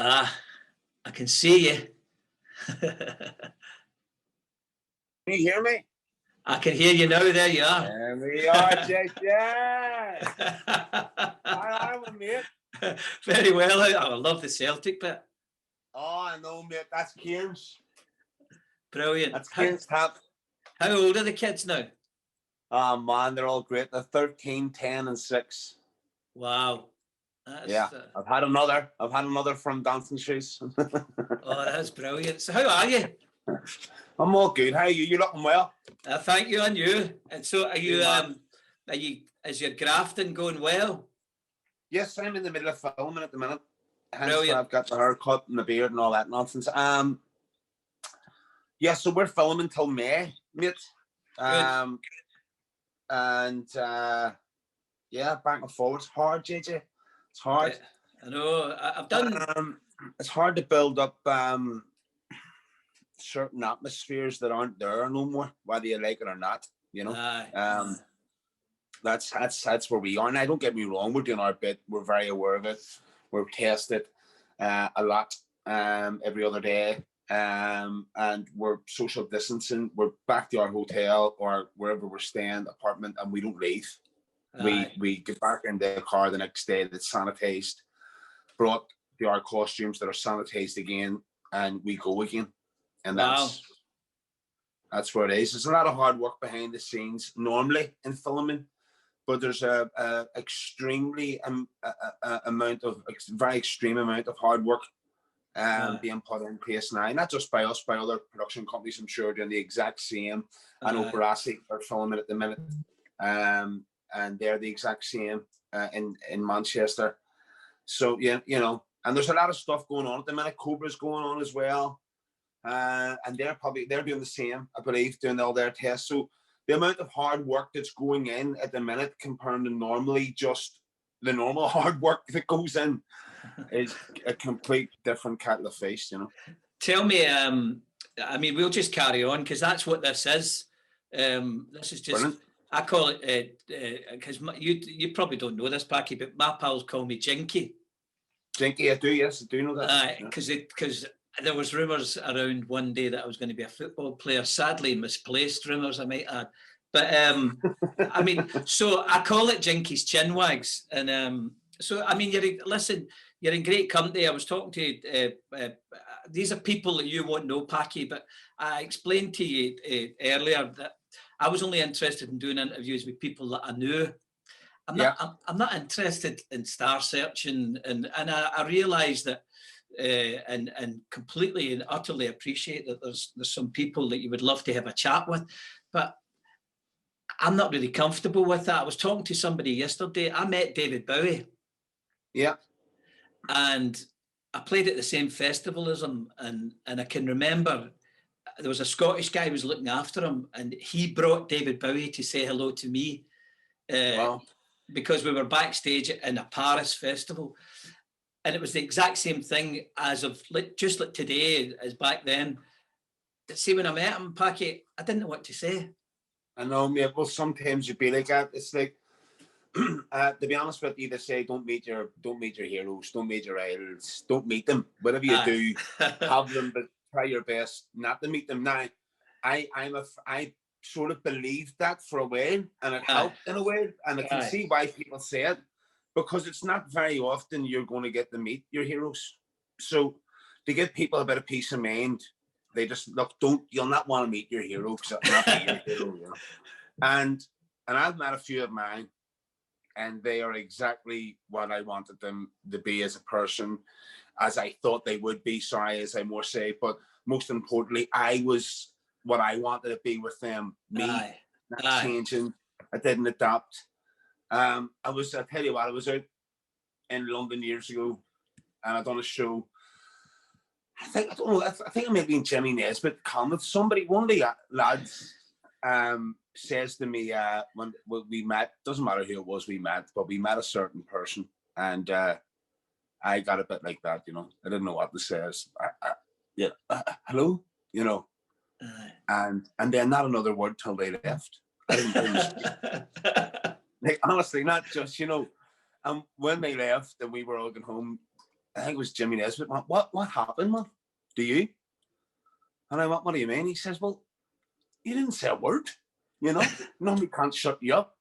Ah, I can see you. Can you hear me? I can hear you now. There you are. There we are, JJ. How are we, mate? Very well. I love the Celtic bit. Oh, I know, mate. That's Kieran's. Brilliant. That's Kieran's tap. How old are the kids now? Oh, man, they're all great. They're 13, 10, and 6. Wow. Yeah, I've had another from Dancing Shoes. Oh, that's brilliant. So how are you? I'm all good. How are you? You looking well? Thank you, and you. And so are you, is your grafting going well? Yes, I'm in the middle of filming at the minute. Hence Brilliant. why I've got the haircut and the beard and all that nonsense. Yeah, so we're filming till May, mate. Yeah, back and forward. It's hard, JJ. It's hard. I know. I've done. It's hard to build up certain atmospheres that aren't there no more, whether you like it or not. You know. That's where we are. And I don't get me wrong. We're doing our bit. We're very aware of it. We're tested a lot every other day. And we're social distancing. We're back to our hotel or wherever we're staying, apartment, and we don't leave. We get back in the car the next day that's sanitized, brought to our costumes that are sanitized again, and we go again. And that's where it is. There's a lot of hard work behind the scenes normally in filming, but there's a extremely very extreme amount of hard work being put in place now, not just by us, by other production companies. I'm sure doing the exact same. I know Barassi are filming at the minute, and they're the exact same in Manchester. So yeah, you know, and there's a lot of stuff going on at the minute. Cobra's going on as well, and they're doing the same, I believe, doing all their tests. So the amount of hard work that's going in at the minute compared to normally just the normal hard work that goes in is a complete different kettle of fish, you know. Tell me, I mean, we'll just carry on because that's what this is. This is just, brilliant. I call it, because you probably don't know this, Packy, but my pals call me Jinky. Jinky, I do, yes, I do know that. Because there was rumours around one day that I was going to be a football player. Sadly, misplaced rumours, I might add. But I mean, so I call it Jinky's Chinwags, and so I mean, you're in great company. I was talking to these are people that you won't know, Packy, but I explained to you earlier that I was only interested in doing interviews with people that I knew. I'm not interested in star searching, and I realise that. And completely and utterly appreciate that there's some people that you would love to have a chat with, but I'm not really comfortable with that. I was talking to somebody yesterday. I met David Bowie. Yeah. And I played at the same festival as him, and I can remember there was a Scottish guy who was looking after him, and he brought David Bowie to say hello to me. Wow. Because we were backstage in a Paris festival. And it was the exact same thing as of just like today as back then. See, when I met him, Packy, I didn't know what to say. I know, mate. Well, sometimes you be like that. It's like, to be honest with you, they say don't meet your heroes, don't meet your idols, don't meet them. Whatever you do, have them, but try your best not to meet them. Now, I sort of believed that for a while, and it helped in a way, and I can see why people say it. Because it's not very often you're going to get to meet your heroes. So to give people a bit of peace of mind, they just look, you'll not want to meet your hero because it'll not be your hero, you know. And I've met a few of mine, and they are exactly what I wanted them to be as a person, as I thought they would be, sorry, as I more say, but most importantly, I was what I wanted to be with them. Me, not changing. I didn't adapt. I tell you what, I was out in London years ago, and I done a show. I think it may have been Jimmy Nesbitt comment. One of the lads says to me when we met, doesn't matter who it was we met, but we met a certain person, and I got a bit like that, you know. I didn't know what to say. Hello, you know, and then not another word till they left. I didn't. Like, honestly, not just, you know, when they left and we were all going home, I think it was Jimmy Nesbitt. What happened, man? Do you? And I went, what do you mean? He says, well, you didn't say a word, you know? Nobody can't shut you up.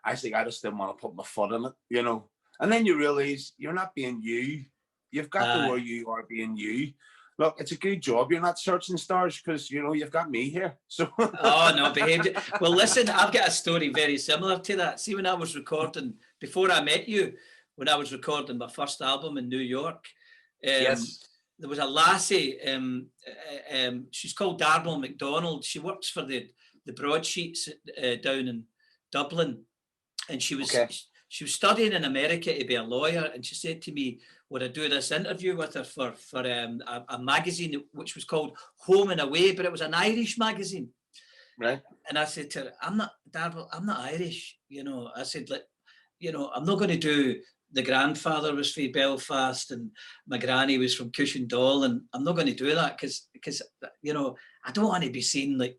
I think I just didn't want to put my foot in it, you know? And then you realize you're not being you. You've got to where you are being you. Look, it's a good job you're not searching stars because, you know, you've got me here. So. Oh, no, behaved. Well, listen, I've got a story very similar to that. See, when I was recording, before I met you, when I was recording my first album in New York, Yes. there was a lassie, she's called Darnell McDonald. She works for the broadsheets down in Dublin. And she was studying in America to be a lawyer. And she said to me, would I do this interview with her for a magazine which was called Home and Away, but it was an Irish magazine. Right. And I said to her, I'm not Irish. You know, I said, like, you know, I'm not going to do the grandfather was from Belfast and my granny was from Cushendall, and I'm not going to do that because you know, I don't want to be seen like,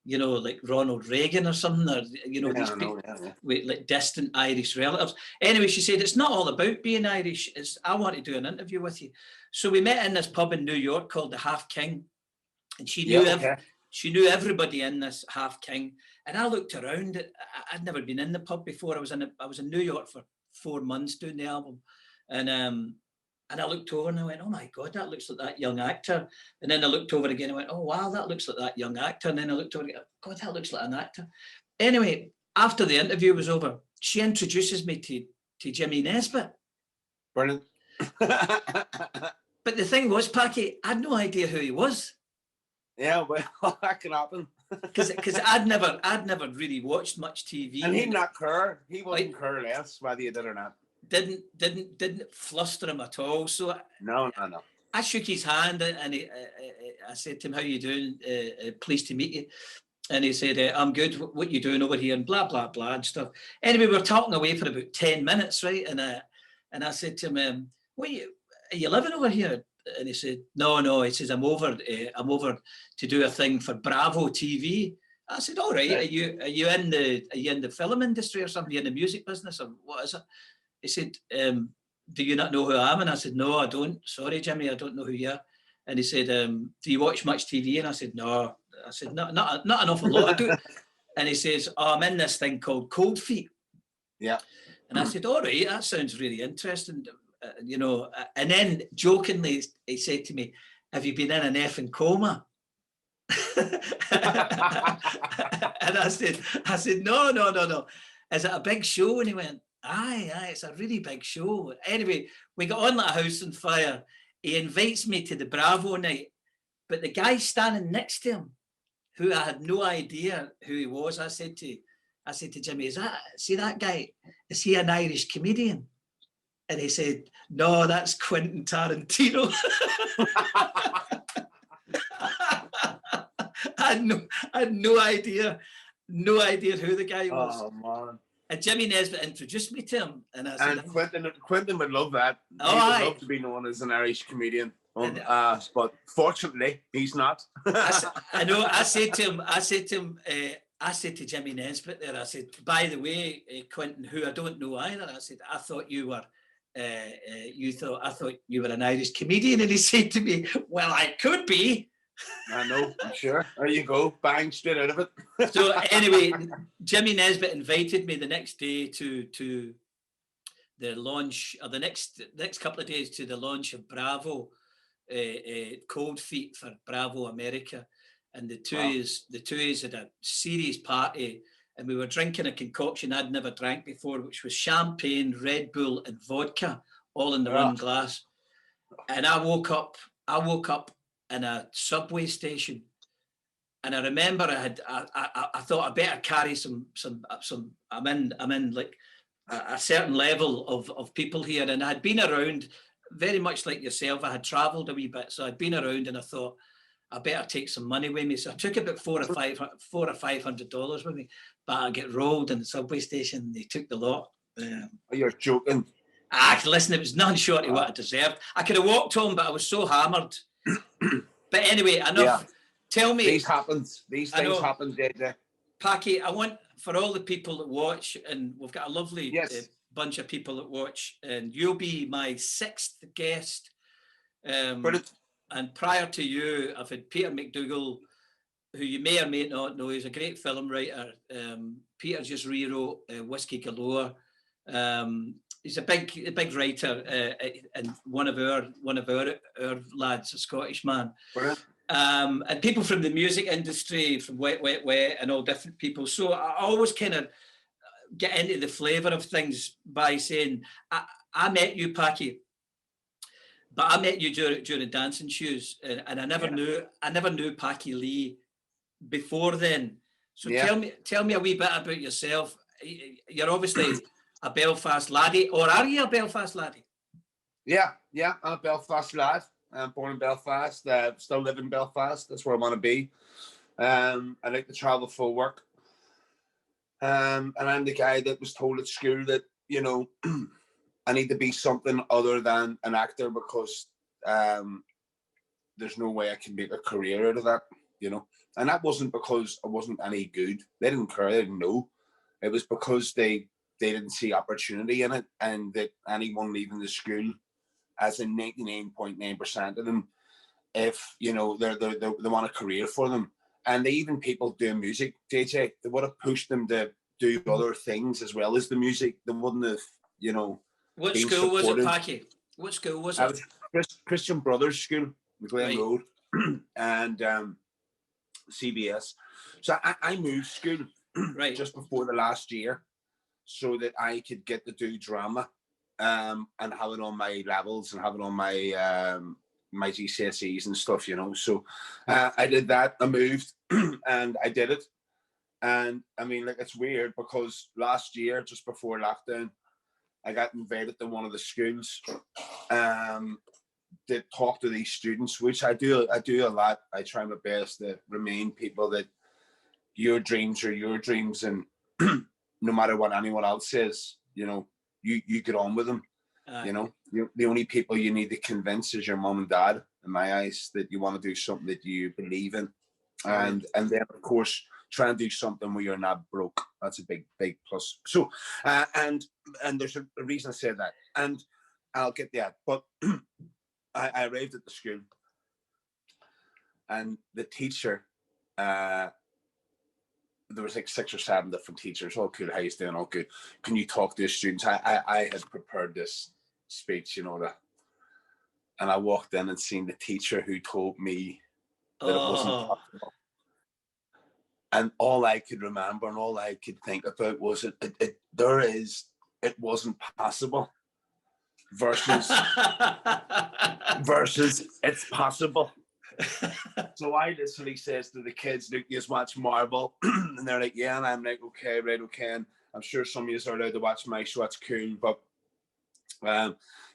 you know, like Ronald Reagan or something, or, you know, these people with like distant Irish relatives. Anyway, she said, it's not all about being Irish. It's, I want to do an interview with you. So we met in this pub in New York called the Half King, and she knew everybody in this Half King. And I looked around. I'd never been in the pub before. I was in New York for 4 months doing the album, and I looked over and I went, oh my God, that looks like that young actor. And then I looked over again and I went, oh wow, that looks like that young actor. And then I looked over again, God, that looks like an actor. Anyway, after the interview was over, she introduces me to Jimmy Nesbitt. Brilliant. But the thing was, Packy, I had no idea who he was. Yeah, well, that can happen. Because I'd never really watched much TV. And he'd not care. He wouldn't care less whether you did or not. Didn't fluster him at all. So no. I shook his hand and I said to him, how you doing? Pleased to meet you. And he said, I'm good. What you doing over here? And blah, blah, blah and stuff. Anyway, we were talking away for about 10 minutes, right? And I said to him, are you living over here? And he said, no. He says, I'm over to do a thing for Bravo TV. I said, all right. Are you in the film industry or something? Are you in the music business or what is it? He said, do you not know who I am? And I said, no, I don't. Sorry, Jimmy, I don't know who you are. And he said, do you watch much TV? And I said, no. I said, not an awful lot. I do. And he says, oh, I'm in this thing called Cold Feet. Yeah. And I said, all right, that sounds really interesting. You know, and then jokingly, he said to me, have you been in an effing coma? And I said, no. Is it a big show? And he went, aye, it's a really big show. Anyway, we got on like a house on fire. He invites me to the Bravo night, but the guy standing next to him, who I had no idea who he was, I said to Jimmy, see that guy? Is he an Irish comedian? And he said, no, that's Quentin Tarantino. I had no idea who the guy was. Oh, man. And Jimmy Nesbitt introduced me to him. And I said, Quentin would love that. He would love to be known as an Irish comedian. But fortunately, he's not. I said to Jimmy Nesbitt there, I said, by the way, Quentin, who I don't know either, I said, I thought you were an Irish comedian. And he said to me, well, I could be. I know, I'm sure. There you go, bang, straight out of it. So anyway, Jimmy Nesbitt invited me the next day to the launch, or the next couple of days to the launch of Bravo, Cold Feet for Bravo America. And the two is had a serious party, and we were drinking a concoction I'd never drank before, which was champagne, Red Bull, and vodka, all in the one glass. And I woke up in a subway station, and I remember I thought I better carry some. I'm in like a certain level of people here, and I'd been around very much like yourself. I had travelled a wee bit, so I'd been around, and I thought I better take some money with me. So I took about $400 or $500 with me, but I get rolled in the subway station. They took the lot. You're joking. Listen, it was none short of what I deserved. I could have walked home, but I was so hammered. But anyway, enough. Yeah. Tell me. These things happen, JJ. Packy, I want, for all the people that watch, and we've got a lovely bunch of people that watch, and you'll be my 6th guest. And prior to you, I've had Peter McDougall, who you may or may not know. He's a great film writer. Peter just rewrote Whiskey Galore. He's a big writer, and one of our lads, a Scottish man. And people from the music industry, from Wet, Wet, Wet, and all different people. So I always kind of get into the flavour of things by saying, I met you, Packy, but I met you during Dancing Shoes, and I never knew Packy Lee before then. So tell me a wee bit about yourself. You're obviously a Belfast laddie, or are you a Belfast laddie? Yeah, I'm a Belfast lad. I'm born in Belfast, still live in Belfast. That's where I want to be. I like to travel for work. And I'm the guy that was told at school that, you know, I need to be something other than an actor, because there's no way I can make a career out of that, you know. And that wasn't because I wasn't any good. They didn't care, they didn't know. It was because they didn't see opportunity in it, and that anyone leaving the school, as in 99.9% of them, if, you know, they want a career for them. And they, even people doing music, JJ, they would have pushed them to do other things as well as the music. They wouldn't have, you know. What school was it, Packy? What school was it? Was Christian Brothers School, McLean Road, and CBS. So I moved school just before the last year, so that I could get to do drama, and have it on my levels and have it on my my GCSEs and stuff, you know. So I did that. I moved and I did it. And I mean, like, it's weird because last year, just before lockdown, I got invited to one of the schools to talk to these students, which I do a lot. I try my best to remind people that your dreams are your dreams, and no matter what anyone else says, you know, you get on with them. You know, the only people you need to convince is your mom and dad, in my eyes, that you want to do something that you believe in. And then, of course, try and do something where you're not broke. That's a big plus. So, and there's a reason I said that, and I'll get that. But I arrived at the school, and the teacher, there was like 6 or 7 different teachers. All good. How you doing? All good. Can you talk to the students? I had prepared this speech, you know, and I walked in and seen the teacher who told me that it wasn't possible. And all I could remember and all I could think about was it wasn't possible versus it's possible. So I literally says to the kids, look, you just watch Marvel. And they're like, yeah. And I'm like, okay, right, okay. And I'm sure some of you are allowed to watch my show, that's cool. But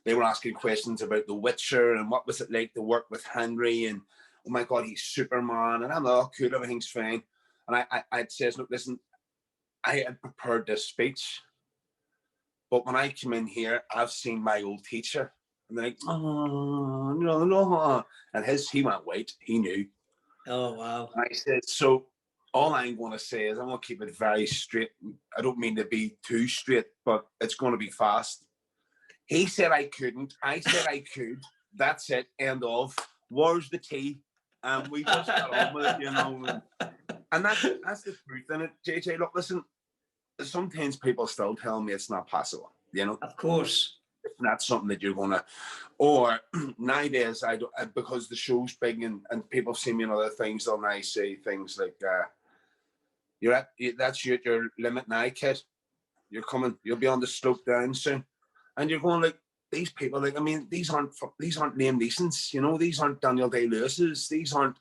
they were asking questions about The Witcher and what was it like to work with Henry, and oh my God, he's Superman. And I'm like, oh, cool, everything's fine. And I says, look, listen, I had prepared this speech, but when I came in here, I've seen my old teacher. And they're like, oh, no. And he went white. He knew. Oh, wow. And I said, so all I'm going to say is I'm going to keep it very straight. I don't mean to be too straight, but it's going to be fast. He said I couldn't. I said I could. That's it. End of. Where's the tea? And we just got on with it, you know. And that's the truth in it, JJ. Look, listen, sometimes people still tell me it's not possible, you know. Of course. It's not something that you're going to, or nowadays, because the show's big and people see me in other things, and I say things like, that's your limit now, kid. You're coming, you'll be on the slope down soon. And you're going like, these people, like, I mean, these aren't Liam Neeson's, you know, these aren't Daniel Day-Lewis's, these aren't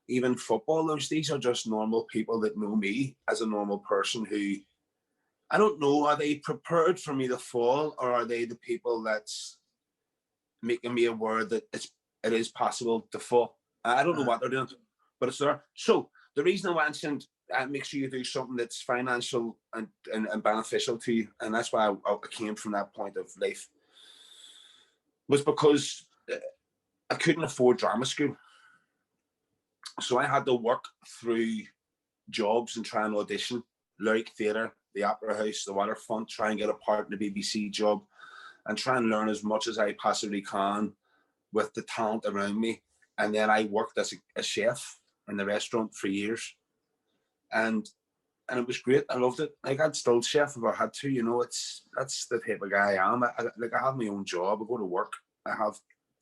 even footballers. These are just normal people that know me as a normal person who, I don't know, are they prepared for me to fall, or are they the people that's making me aware that it is possible to fall? I don't know what they're doing, but it's there. So the reason I mentioned make sure you do something that's financial and beneficial to you, and that's why I came from that point of life, was because I couldn't afford drama school. So I had to work through jobs and try and audition, lyric theatre, the Opera House, the Waterfront, try and get a part in the BBC job, and try and learn as much as I possibly can with the talent around me. And then I worked as a chef in the restaurant for years, and it was great. I loved it. Like, I'd still chef if I had to. You know, that's the type of guy I am. I have my own job. I go to work. I have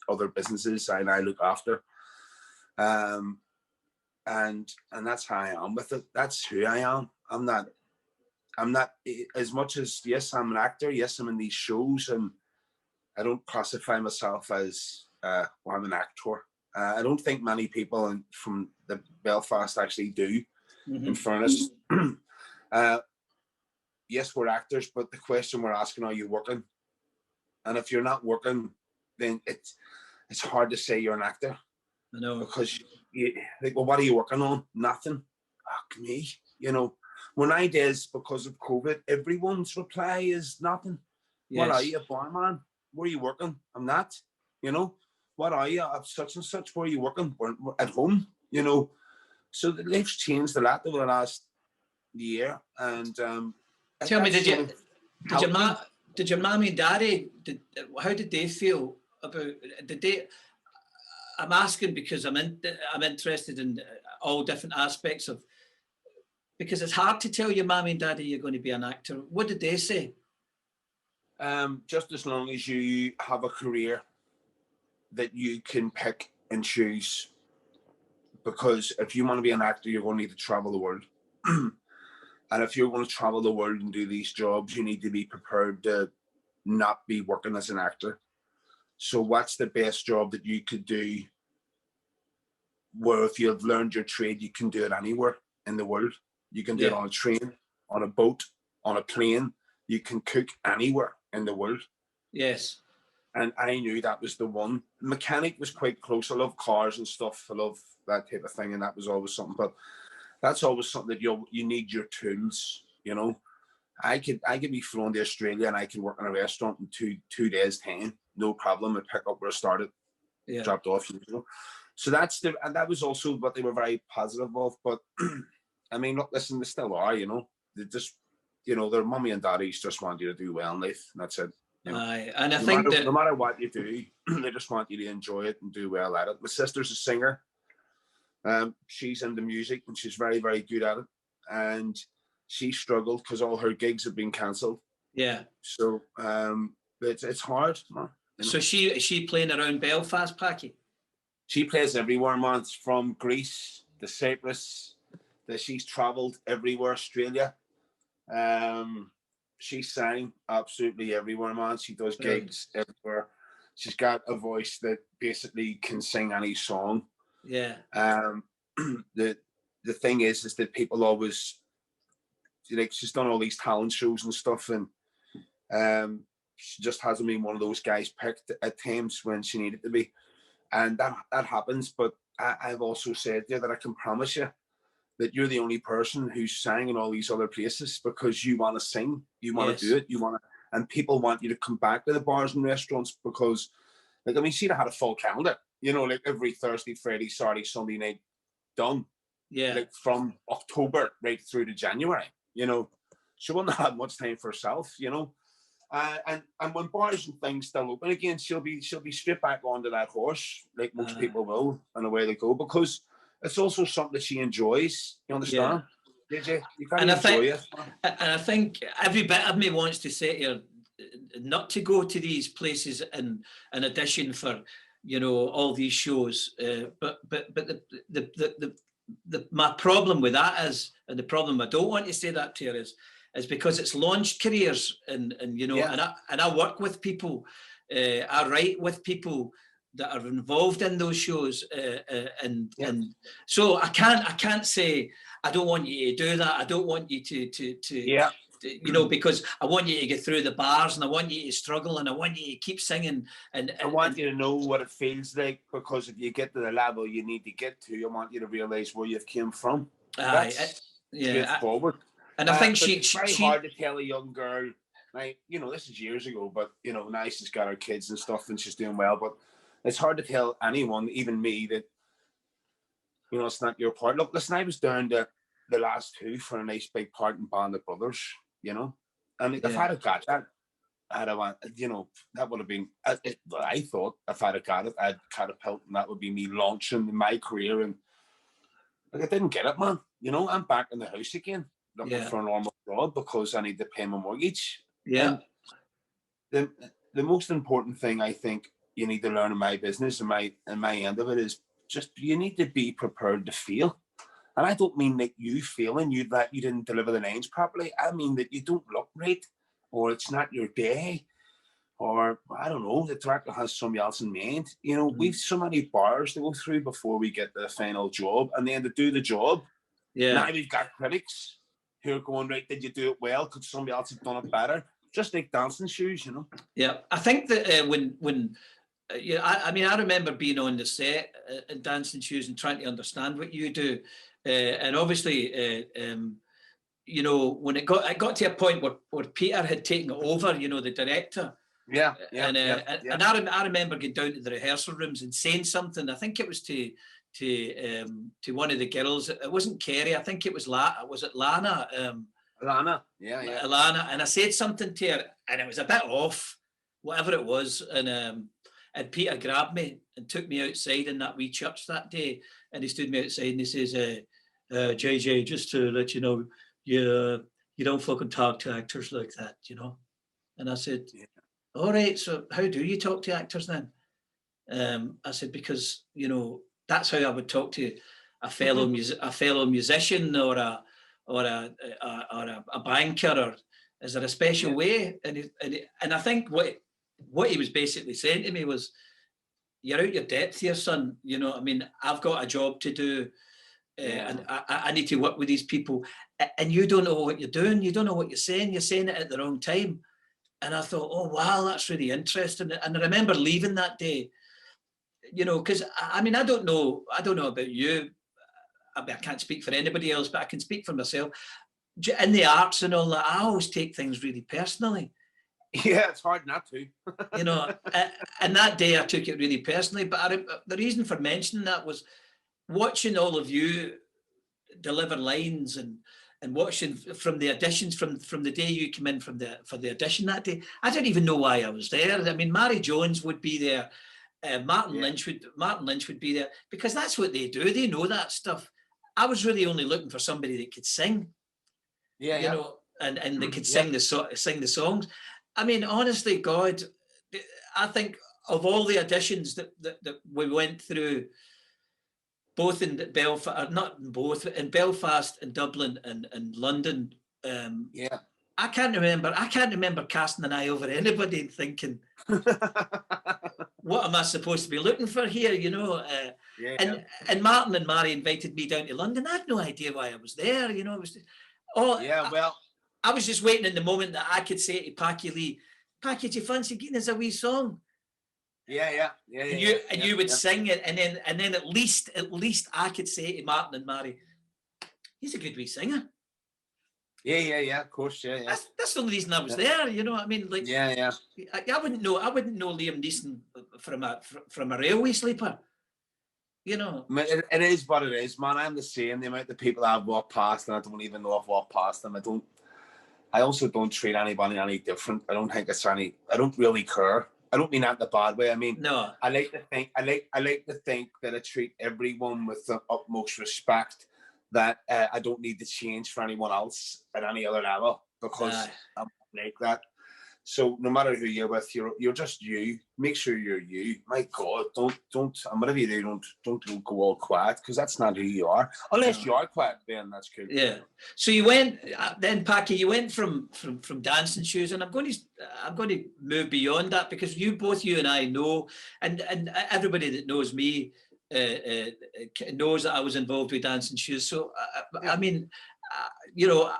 other businesses and I look after. And that's how I am with it. That's who I am. I'm not as much as, yes, I'm an actor. Yes, I'm in these shows, and I don't classify myself as well, I'm an actor. I don't think many people from the Belfast actually do. In fairness, yes, we're actors, but the question we're asking, are you working? And if you're not working, then it's hard to say you're an actor. I know, because you think, well, what are you working on? Nothing. Fuck me, you know. When nowadays, because of COVID, everyone's reply is nothing. Yes. What are you, a barman? Where are you working? I'm not. You know, what are you? I'm such and such. Where are you working? We're at home. You know. So the life's changed a lot over the last year. And tell me, did your mommy and daddy, how did they feel about? I'm asking because I'm interested in all different aspects of, because it's hard to tell your mommy and daddy you're going to be an actor. What did they say? Just as long as you have a career that you can pick and choose. Because if you want to be an actor, you're going to need to travel the world. And if you're going to travel the world and do these jobs, you need to be prepared to not be working as an actor. So what's the best job that you could do where if you've learned your trade, you can do it anywhere in the world? You can do it on a train, on a boat, on a plane. You can cook anywhere in the world. Yes. And I knew that was the one. Mechanic was quite close. I love cars and stuff. I love that type of thing. And that was always something. But that's always something that you need your tools, you know. I could be flown to Australia and I can work in a restaurant in two days' time. No problem. I'd pick up where I started, dropped off, you know. So and that was also what they were very positive of. But I mean, look, listen, they still are, you know. They just, you know, their mummy and daddies just want you to do well in life. And that's it. You know? And I think that no matter what you do, they just want you to enjoy it and do well at it. My sister's a singer. She's into music and she's very, very good at it. And she struggled because all her gigs have been cancelled. Yeah. So it's hard, man. You know? So is she playing around Belfast, Packy? She plays everywhere, man. From Greece to Cyprus. She's travelled everywhere, Australia. She sang absolutely everywhere, man. She does gigs everywhere. She's got a voice that basically can sing any song. Yeah. The thing is that people always, like, she's done all these talent shows and stuff, and she just hasn't been one of those guys picked at times when she needed to be, and that happens. But I've also said there that I can promise you that you're the only person who's sang in all these other places because you want to sing, you want to do it, and people want you to come back to the bars and restaurants because, like, I mean, she'd have had a full calendar, you know, like every Thursday, Friday, Saturday, Sunday night done. Yeah. Like from October right through to January, you know. She wouldn't have had much time for herself, you know. And when bars and things still open again, she'll be straight back onto that horse, like most people will, and away they go, because it's also something that she enjoys. You understand? Yeah. JJ, you can't enjoy it. And I think every bit of me wants to say to her not to go to these places in addition for, you know, all these shows. But my problem with that is, and the problem I don't want to say that to her is because it's launched careers, and you know, and I work with people, I write with people that are involved in those shows, and so I can't say I don't want you to do that. I don't want you to you know, because I want you to get through the bars, and I want you to struggle, and I want you to keep singing, and I want you to know what it feels like, because if you get to the level you need to get to, I want you to realize where you've came from. That's straightforward. And I think it's very hard to tell a young girl, like, you know, this is years ago, but, you know, now she's got her kids and stuff and she's doing well, but it's hard to tell anyone, even me, that, you know, it's not your part. Look, listen, I was down to the last two for a nice big part in Band of Brothers, you know. And if I'd have got that, I'd have, you know, that would have been, I thought if I'd have got it, I'd catapult, and that would be me launching my career. And like, I didn't get it, man. You know, I'm back in the house again, looking for a normal job because I need to pay my mortgage. Yeah. And the most important thing I think you need to learn in my business and my end of it is just you need to be prepared to fail. And I don't mean that you failing, that you didn't deliver the lines properly. I mean that you don't look right, or it's not your day, or I don't know, the director has somebody else in mind. You know, we've so many bars to go through before we get the final job, and then to do the job. Yeah. Now we've got critics who are going, right, did you do it well? Could somebody else have done it better? Just like dancing shoes, you know. Yeah, I think that when I mean, I remember being on the set in Dancing Shoes and trying to understand what you do, and obviously, you know, when it got to a point where Peter had taken it over, you know, the director. Yeah. And I remember going down to the rehearsal rooms and saying something. I think it was to one of the girls. It wasn't Kerry. I think it was Was it Lana? Lana, yeah. Lana, and I said something to her, and it was a bit off, whatever it was, and Peter grabbed me and took me outside in that wee church that day, and he stood me outside and he says, JJ, just to let you know, you don't fucking talk to actors like that, you know. And I said, all right, so how do you talk to actors then? I said, because, you know, that's how I would talk to a fellow musician or a banker, or is there a special way? And I think what he was basically saying to me was, you're out your depth here, son. You know, I mean, I've got a job to do, and I need to work with these people, and you don't know what you're doing. You don't know what you're saying. You're saying it at the wrong time. And I thought, oh wow, that's really interesting. And I remember leaving that day, you know, because I mean, I don't know about you. I mean, I can't speak for anybody else, but I can speak for myself. In the arts and all that, I always take things really personally. Yeah, it's hard not to. You know, and that day I took it really personally. But the reason for mentioning that was watching all of you deliver lines and watching from the auditions from the day you came in for the audition that day. I didn't even know why I was there. I mean, Mary Jones would be there. Martin Lynch would be there, because that's what they do. They know that stuff. I was really only looking for somebody that could sing, you know, and they could sing the songs. I mean, honestly, God, I think of all the auditions that we went through, both in Belfast, in Belfast and Dublin and London. I can't remember casting an eye over anybody and thinking, what am I supposed to be looking for here? You know, and Martin and Mary invited me down to London. I had no idea why I was there. You know, it was I was just waiting in the moment that I could say to Packy Lee, Packy, do you fancy getting us a wee song? And you would sing it, and then at least I could say to Martin and Mary, he's a good wee singer. Of course, That's the only reason I was there, you know what I mean? Like, I wouldn't know Liam Neeson from a railway sleeper, you know. It is what it is, man. I'm the same. The amount of people I've walked past, and I don't even know I've walked past them. I also don't treat anybody any different. I don't really care. I don't mean that in a bad way. I mean, no. I like to think that I treat everyone with the utmost respect. That I don't need to change for anyone else at any other level, because I'm like that. So no matter who you're with, you're just you. Make sure you're you. My God, don't and whatever you do, don't go all quiet, because that's not who you are. Unless you are quiet, then that's cool. Yeah. So you went then, Packy. You went from Dancing Shoes, and I'm going to move beyond that, because you and I know, and everybody that knows me knows that I was involved with Dancing Shoes. So I mean, you know,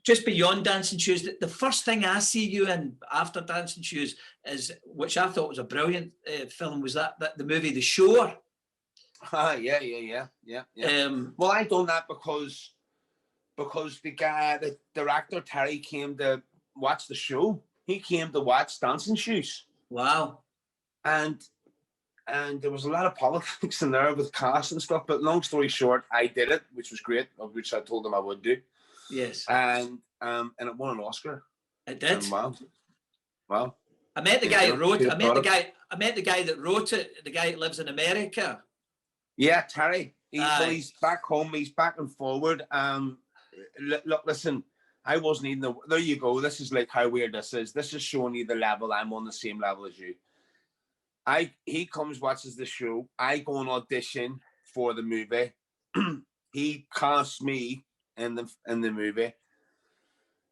just beyond Dancing Shoes, the first thing I see you in after Dancing Shoes is, which I thought was a brilliant film, was that the movie The Shore. Yeah. Well, I done that because the director Terry came to watch the show. He came to watch Dancing Shoes. Wow. And there was a lot of politics in there with cast and stuff. But long story short, I did it, which was great, of which I told him I would do. Yes. And and it won an Oscar. It did. And wow. I met the guy that wrote it. I met the guy that wrote it. The guy that lives in America. Yeah, Terry. He's back home. He's back and forward. Look, listen. I wasn't even there. You go. This is like how weird this is. This is showing you the level. I'm on the same level as you. He comes, watches the show. I go and audition for the movie. He casts me in the movie,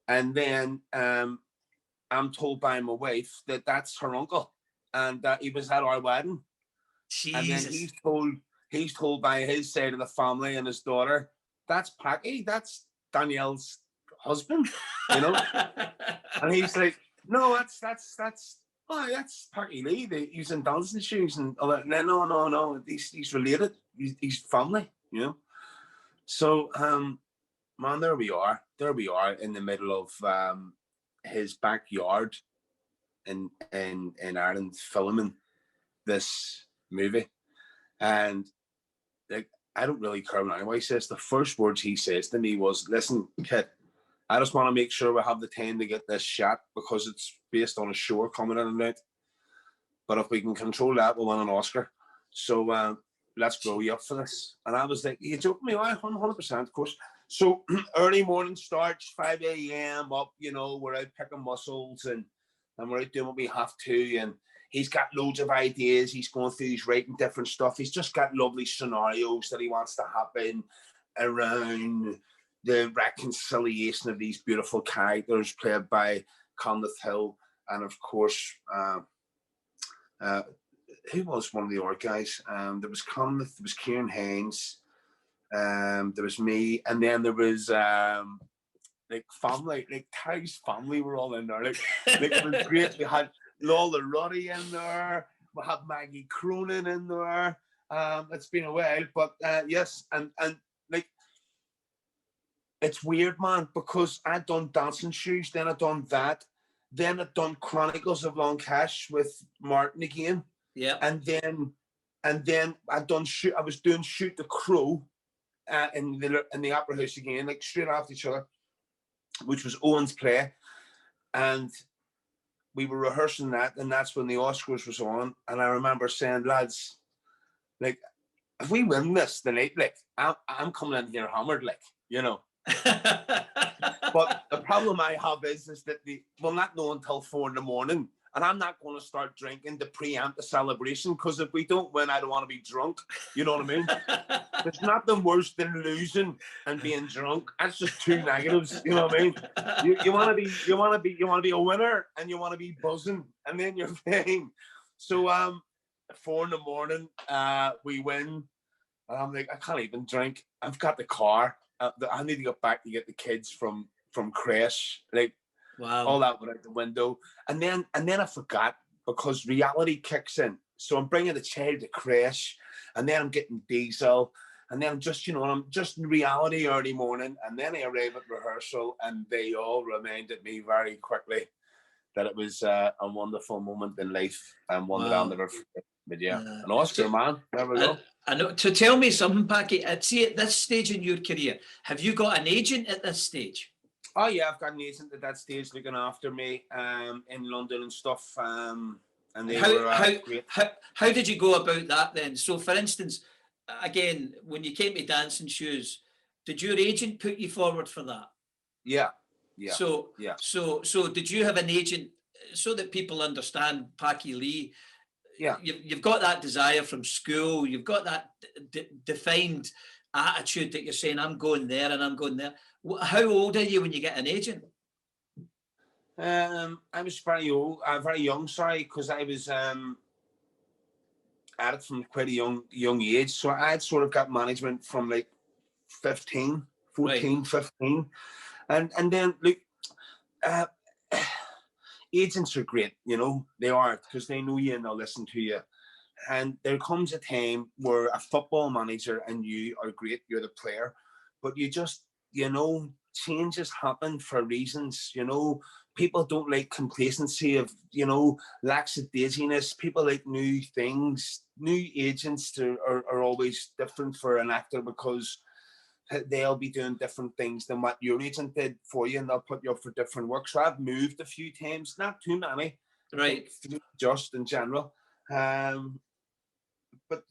and then I'm told by my wife that that's her uncle, and that he was at our wedding. Jesus. And then he's told by his side of the family and his daughter, that's Packy, that's Danielle's husband, you know. And he's like, no, that's Packy Lee. He's in dancing shoes and all that. No. He's related. He's family, you know. So, man, there we are in the middle of his backyard in Ireland filming this movie. And like, I don't really care what anybody says. The first words he says to me was, listen, kid, I just want to make sure we have the time to get this shot because it's based on a shore coming in and out. But if we can control that, we'll win an Oscar. So let's grow you up for this. And I was like, you joking me? 100%, of course. So early morning starts, 5 a.m. up, you know, we're out picking mussels and we're out doing what we have to. And he's got loads of ideas. He's going through, he's writing different stuff. He's just got lovely scenarios that he wants to happen around the reconciliation of these beautiful characters played by Conleth Hill. And of course, who was one of the other guys? There was Conleth, there was Kieran Haynes, there was me, and then there was like family, like Terry's family were all in there. Like it was great. We had Lola Ruddy in there. We had Maggie Cronin in there. It's been a while, but yes, and like it's weird, man, because I'd done Dancing Shoes, then I'd done that, then I'd done Chronicles of Long Cash with Martin again. Yeah. And then I'd done I was doing Shoot the Crow in the Opera House again, like straight after each other, which was Owen's play. And we were rehearsing that, and that's when the Oscars was on. And I remember saying, lads, like, if we win this tonight, like, I'm coming in here hammered, like, you know. But the problem I have is that we'll not know until 4 a.m, and I'm not going to start drinking to preempt the celebration, because if we don't win, I don't want to be drunk. You know what I mean? There's nothing worse than losing and being drunk. That's just two negatives. You know what I mean? You want to be a winner, and you want to be buzzing, and then you're playing. So 4 a.m, we win, and I'm like, I can't even drink. I've got the car. I need to go back to get the kids from creche. Like, wow, all that went out the window. And then I forgot, because reality kicks in. So I'm bringing the child to creche, and then I'm getting diesel, and then I'm just in reality early morning. And then I arrive at rehearsal, and they all reminded me very quickly that it was a wonderful moment in life, and one that I'll never forget. But yeah, an Oscar, man. There we go. I know. To tell me something, Packy, see, at this stage in your career, have you got an agent at this stage? Oh yeah, I've got an agent at that stage looking after me in London and stuff. And they great. How did you go about that then? So, for instance, again, when you came to Dancing Shoes, did your agent put you forward for that? Yeah. So did you have an agent, so that people understand, Packy Lee? Yeah. You've got that desire from school. You've got that defined attitude that you're saying, I'm going there and I'm going there. How old are you when you get an agent? I was very young, sorry, because I was at it from quite a young age. So I had sort of got management from like 14, right. 15. And then, look, agents are great, you know, they are, because they know you and they'll listen to you. And there comes a time where a football manager and you are great, you're the player, but you just, you know, changes happen for reasons. You know, people don't like complacency of, you know, lackadaisiness. People like new things. New agents are always different for an actor, because they'll be doing different things than what your agent did for you, and they'll put you up for different work. So I've moved a few times, not too many, right? Just in general. But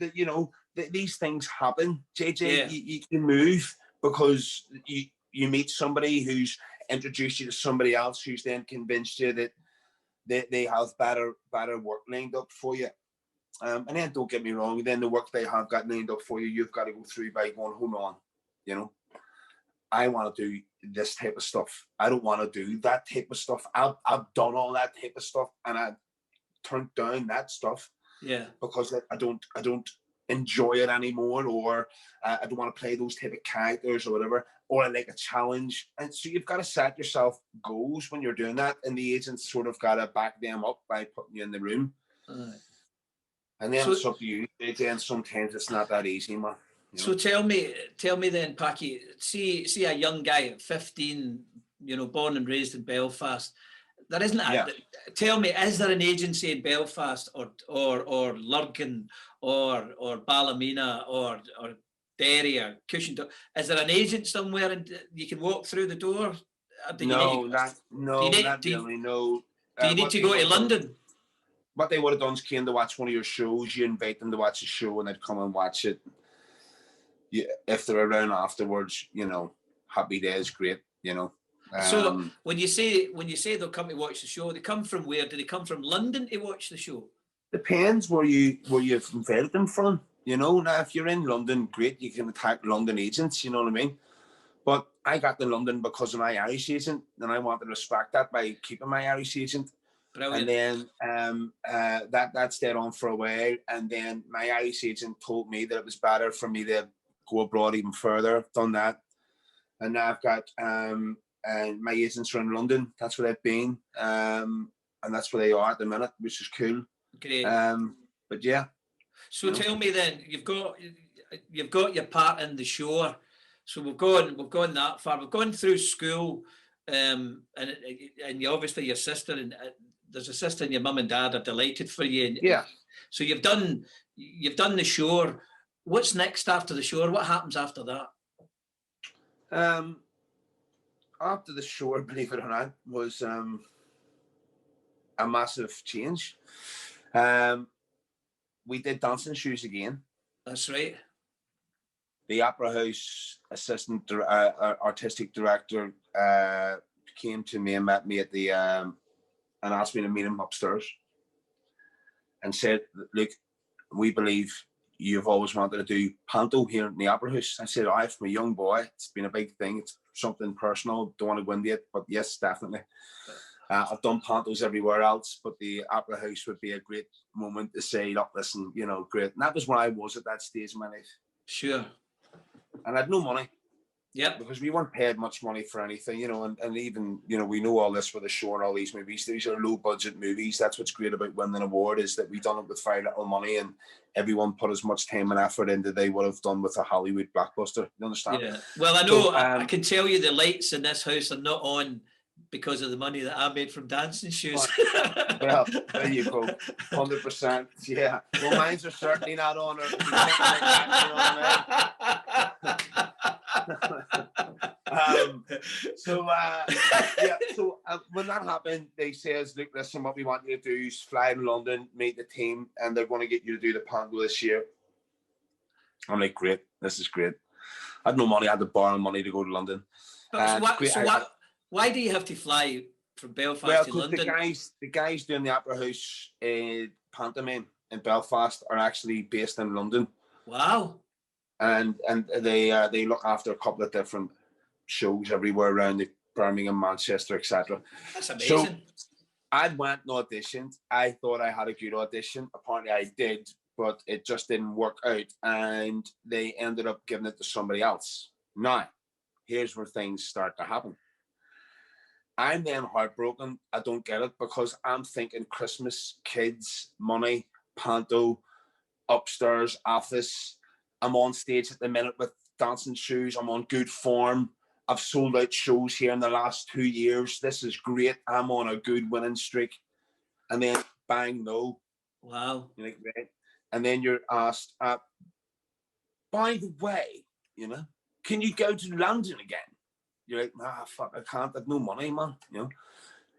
these things happen, JJ. Yeah. You can move because you meet somebody who's introduced you to somebody else who's then convinced you that they have better work lined up for you. And then don't get me wrong, then the work they have got lined up for you, you've got to go through by going, hold on, I want to do this type of stuff. I don't want to do that type of stuff. I've done all that type of stuff, and I turned down that stuff. Yeah. Because I don't enjoy it anymore, or I don't want to play those type of characters or whatever, or I like a challenge. And so you've got to set yourself goals when you're doing that, and the agents sort of got to back them up by putting you in the room. And then it's up to you, JJ, and sometimes it's not that easy, man. So tell me then, Packy, see a young guy at 15, born and raised in Belfast. There isn't tell me, is there an agency in Belfast or Lurgan or Ballymena or Derry or Cushion? Is there an agent somewhere and you can walk through the door? No. Do you need to go to London? What they would have done is came to watch one of your shows. You invite them to watch a show, and they'd come and watch it. Yeah, if they're around afterwards, happy days, great. So when you say they'll come to watch the show, they come from where? Do they come from London to watch the show? Depends where you've invited them from. Now if you're in London, great, you can attack London agents. You know what I mean? But I got to London because of my Irish agent, and I want to respect that by keeping my Irish agent. Brilliant. And then that stayed on for a while, and then my Irish agent told me that it was better for me to go abroad even further. I've done that, and now I've got and my agents are in London. That's where they've been, and that's where they are at the minute, which is cool. Great. But yeah. So tell me then, you've got your part in the show. So we've gone that far. We've gone through school, and you obviously your sister and there's a sister and your mum and dad are delighted for you. Yeah. So you've done the show. What's next after the show? What happens after that? After the show, believe it or not, was a massive change. We did dancing shoes again. That's right. The Opera House assistant artistic director came to me and met me at the and asked me to meet him upstairs and said, look, we believe you've always wanted to do panto here in the Opera House. I said, from a young boy, it's been a big thing. It's something personal. Don't want to go into it, but yes, definitely. I've done pantos everywhere else, but the Opera House would be a great moment to say, look, listen, great. And that was where I was at that stage in my life. Sure. And I had no money. Yeah. Because we weren't paid much money for anything, and even, we know all this with the show and all these movies. These are low budget movies. That's what's great about winning an award, is that we done it with very little money, and everyone put as much time and effort into they would have done with a Hollywood blockbuster. You understand? Yeah. Well, I know, so, I can tell you the lights in this house are not on because of the money that I made from dancing shoes. Well, there you go. 100%. Yeah. Well, mine's are certainly not on. So when that happened, they says, look, listen, what we want you to do is fly to London, meet the team, and they're going to get you to do the panto this year. I'm like, great, this is great. I had no money. I had to borrow money to go to London. Why do you have to fly from Belfast to London? The guys doing the Opera House pantomime in Belfast are actually based in London. Wow. And they look after a couple of different shows everywhere around the Birmingham, Manchester, etc. That's amazing. So I went and auditioned. I thought I had a good audition. Apparently I did, but it just didn't work out, and they ended up giving it to somebody else. Now, here's where things start to happen. I'm then heartbroken. I don't get it, because I'm thinking Christmas, kids, money, panto, upstairs, office. I'm on stage at the minute with dancing shoes. I'm on good form. I've sold out shows here in the last 2 years. This is great. I'm on a good winning streak. And then bang, no. Wow. You're like, right. And then you're asked, by the way, can you go to London again? You're like, nah, fuck, I can't. I've no money, man. You know,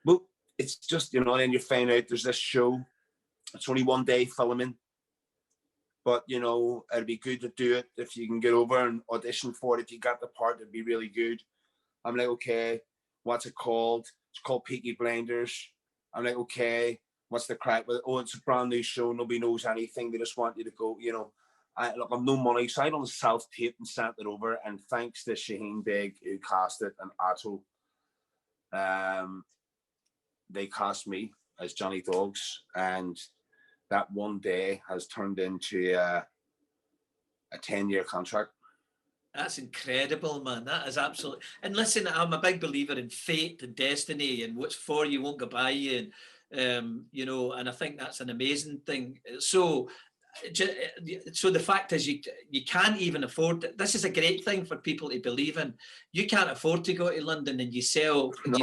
but it's just, you know, and then you find out there's this show. It's only 1 day filming, but you know, it'd be good to do it if you can get over and audition for it. If you got the part, it'd be really good. I'm like, okay, what's it called? It's called Peaky Blinders. I'm like, okay, what's the crack with it? Oh, it's a brand new show. Nobody knows anything. They just want you to go, you know. Look, I've no money, so I done self-tape and sent it over. And thanks to Shaheen Beg, who cast it, and Atto, they cast me as Johnny Dogs. And that 1 day has turned into a 10-year contract. That's incredible, man. That is absolutely. And listen, I'm a big believer in fate and destiny, and what's for you won't go by you. And you know, and I think that's an amazing thing. So the fact is, you can't even afford it. This is a great thing for people to believe in. You can't afford to go to London and you sell. No,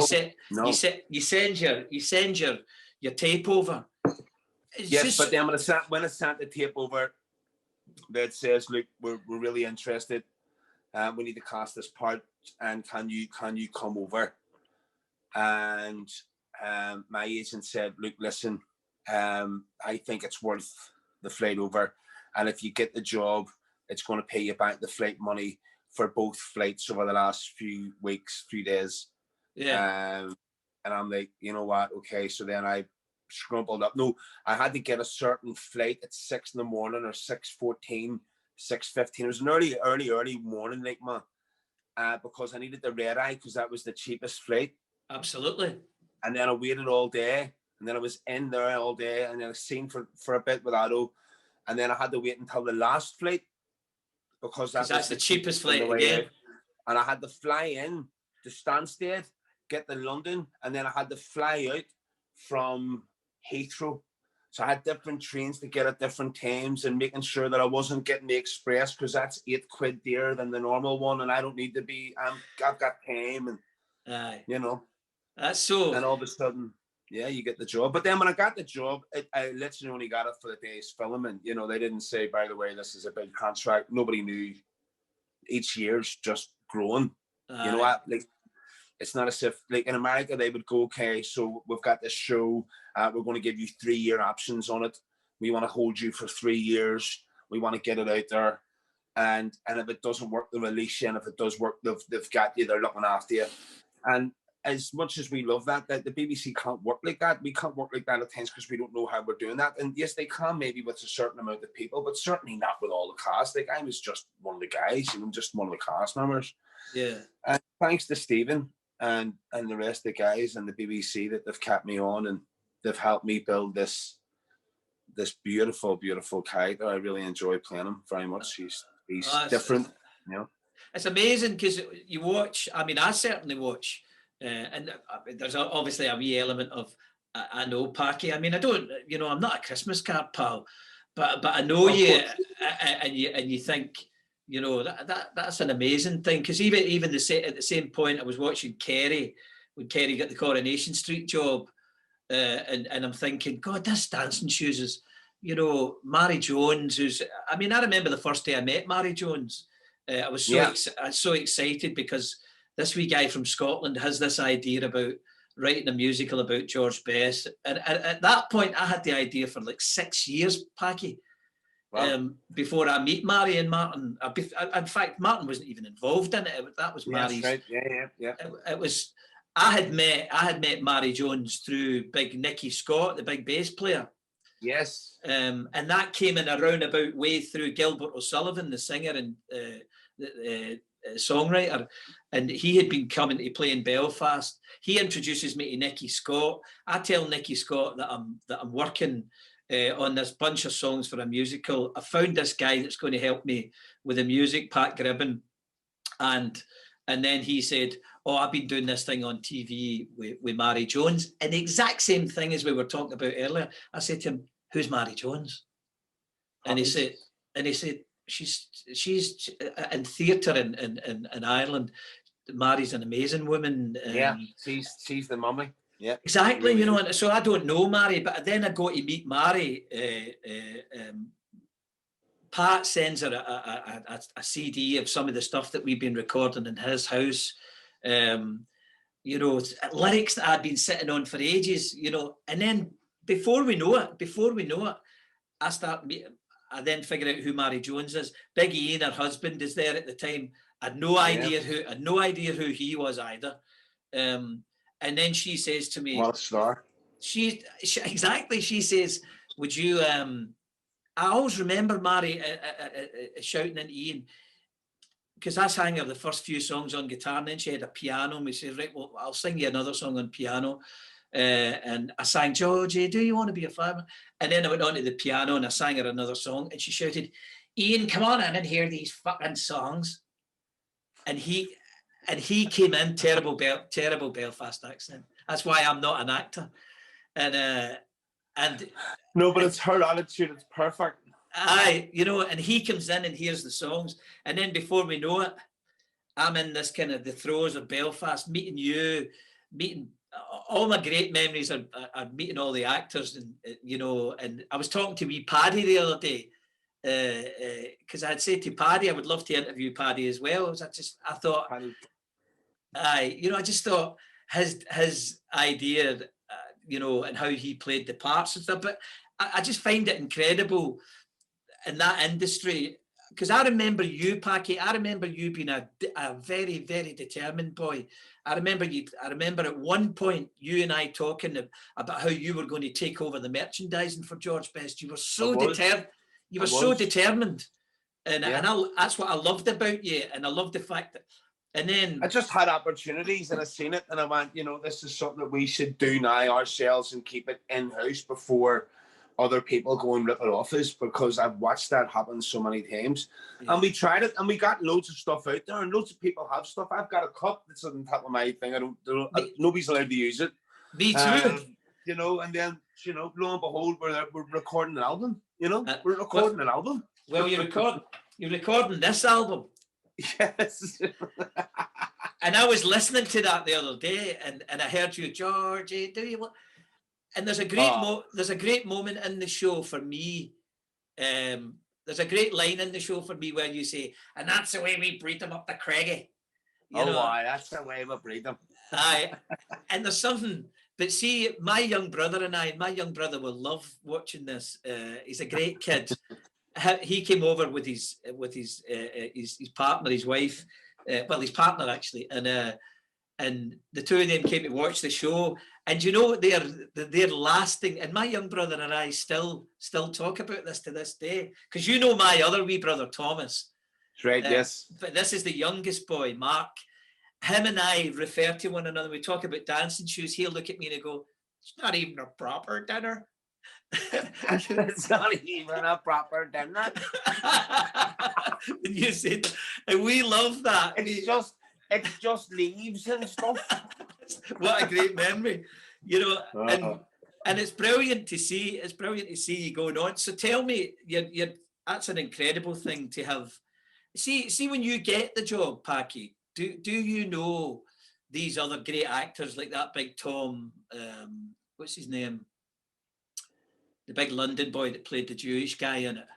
you send your tape over. It's yes, just, but then when I sent the tape over, that says, look, we're really interested. We need to cast this part, and can you come over? And my agent said, look, listen, I think it's worth the flight over, and if you get the job, it's going to pay you back the flight money for both flights over the last few days. Yeah. And I'm like, you know what? Okay. So then I scrumpled up. No, I had to get a certain flight at 6 in the morning, or 6:14, 6:15. It was an early morning, like, man, because I needed the red eye, because that was the cheapest flight. Absolutely. And then I waited all day, and then I was in there all day, and then I seen for a bit with Otto, and then I had to wait until the last flight, because that's the cheapest flight again. And I had to fly in to Stansted, get to London, and then I had to fly out from Heathrow. So I had different trains to get at different times, and making sure that I wasn't getting the express, because that's £8 dearer than the normal one, and I don't need to be. I've got time, and you know. That's so. And all of a sudden, yeah, you get the job. But then when I got the job, I literally only got it for the day's filming. You know, they didn't say, by the way, this is a big contract. Nobody knew. Each year's just growing. You know what? Like, it's not as if, like, in America, they would go, okay, so we've got this show. We're going to give you 3-year options on it. We want to hold you for 3 years. We want to get it out there. And if it doesn't work, they'll release you. And if it does work, they've got you. They're looking after you. And as much as we love that the BBC can't work like that. We can't work like that at times, because we don't know how we're doing that. And yes, they can maybe with a certain amount of people, but certainly not with all the cast. Like, I was just one of the guys, you know, just one of the cast members. Yeah. And thanks to Stephen and the rest of the guys and the BBC, that they've kept me on, and they've helped me build this beautiful, beautiful character. I really enjoy playing him very much. He's different, you know. It's amazing, because you watch. I mean, I certainly watch. And there's obviously a wee element of, I know Packy. I mean, I don't, you know, I'm not a Christmas card pal, but I know you, and you think, you know, that's an amazing thing, because even at the same point, I was watching Kerry when Kerry got the Coronation Street job, and I'm thinking, God, this Dancing Shoes is, you know, Mary Jones, I mean, I remember the first day I met Mary Jones. I was so excited, because this wee guy from Scotland has this idea about writing a musical about George Best. And at that point, I had the idea for like 6 years, Packy, before I meet Mary and Martin. In fact, Martin wasn't even involved in it. That was Mary's. Right. Yeah. It was. I had met Mary Jones through Big Nicky Scott, the big bass player. Yes. And that came in a roundabout way through Gilbert O'Sullivan, the singer and songwriter, and he had been coming to play in Belfast. He introduces me to Nicky Scott. I tell Nicky Scott that I'm working on this bunch of songs for a musical. I found this guy that's going to help me with the music, Pat Gribben, and then he said, oh, I've been doing this thing on TV with Mary Jones, and the exact same thing as we were talking about earlier. I said to him, who's Mary Jones? And he said, she's in theatre in Ireland. Mary's an amazing woman. She's the mummy. Yeah, exactly. Really, you know, and so I don't know Mary, but then I go to meet Mary Pat sends her a CD of some of the stuff that we've been recording in his house. You know, lyrics that I'd been sitting on for ages, you know, and then before we know it, I then figure out who Mary Jones is. Big Ian, her husband, is there at the time. I had no idea who he was either. And then she says to me, "What a star!" She exactly. She says, "Would you?" I always remember Mary shouting into Ian, because I sang her the first few songs on guitar, and then she had a piano, and we said, right, well, I'll sing you another song on piano. And I sang, Georgie, do you want to be a farmer? And then I went on to the piano and I sang her another song, and she shouted, Ian, come on in and hear these fucking songs. And he came in, terrible Belfast accent. That's why I'm not an actor. And no, but it's her attitude. It's perfect. Aye, you know, and he comes in and hears the songs, and then before we know it, I'm in this kind of the throes of Belfast, meeting you, meeting all my great memories are meeting all the actors, and you know, and I was talking to wee Paddy the other day, because I had said to Paddy I would love to interview Paddy as well. I thought, aye, you know, I just thought his idea, you know, and how he played the parts and stuff, but I just find it incredible in that industry, because I remember you, Packy. I remember you being a very, very determined boy. I remember at one point you and I talking about how you were going to take over the merchandising for George Best. You were so determined. You were so determined, and that's what I loved about you. And I loved the fact that. And then I just had opportunities, and I seen it, and I went, you know, this is something that we should do now ourselves and keep it in house before other people go and rip it off us, because I've watched that happen so many times. Yeah. And we tried it, and we got loads of stuff out there, and loads of people have stuff. I've got a cup that's on top of my thing. Nobody's allowed to use it. Me too. You know, and then, you know, lo and behold, we're recording an album. You know, we're recording an album. Well, you're recording this album. Yes. And I was listening to that the other day, and I heard you, Georgie, do you want? And there's a great moment in the show for me. There's a great line in the show for me where you say, and that's the way we breed them up the Craigie. Why? That's the way we breed them. Aye. And there's something, but see, my young brother will love watching this. He's a great kid. He came over with his partner, his wife, his partner actually, and the two of them came to watch the show. And you know, they're lasting. And my young brother and I still talk about this to this day, because you know my other wee brother Thomas. That's right. Yes. But this is the youngest boy, Mark. Him and I refer to one another. We talk about dancing shoes. He'll look at me and go, "It's not even a proper dinner." It's not even a proper dinner. And you said, and we love that. It's just leaves and stuff. What a great memory, you know. And it's brilliant to see. It's brilliant to see you going on. So tell me, you're that's an incredible thing to have. See when you get the job, Packy, do you know these other great actors like that big Tom? What's his name? The big London boy that played the Jewish guy in it.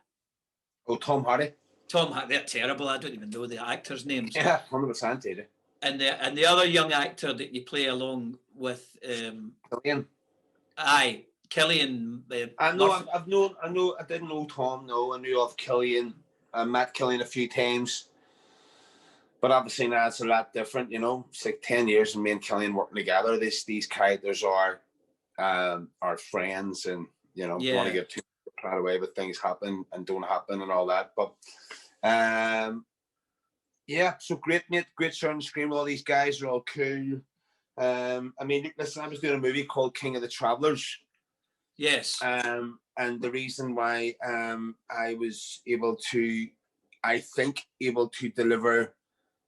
Oh, Tom Hardy. They're terrible. I don't even know the actors' names. Yeah, 100%. And the other young actor that you play along with, Killian. Aye, Killian. I didn't know Tom. No, I knew of Killian. I met Killian a few times, but obviously now it's a lot different. You know, it's like 10 years and me and Killian working together. These characters are friends, and you know, want to get too carried away with things happen and don't happen and all that. But so great, mate. Great sharing the screen with all these guys. They're all cool. I mean, listen, I was doing a movie called King of the Travellers. Yes. And the reason why I was able to deliver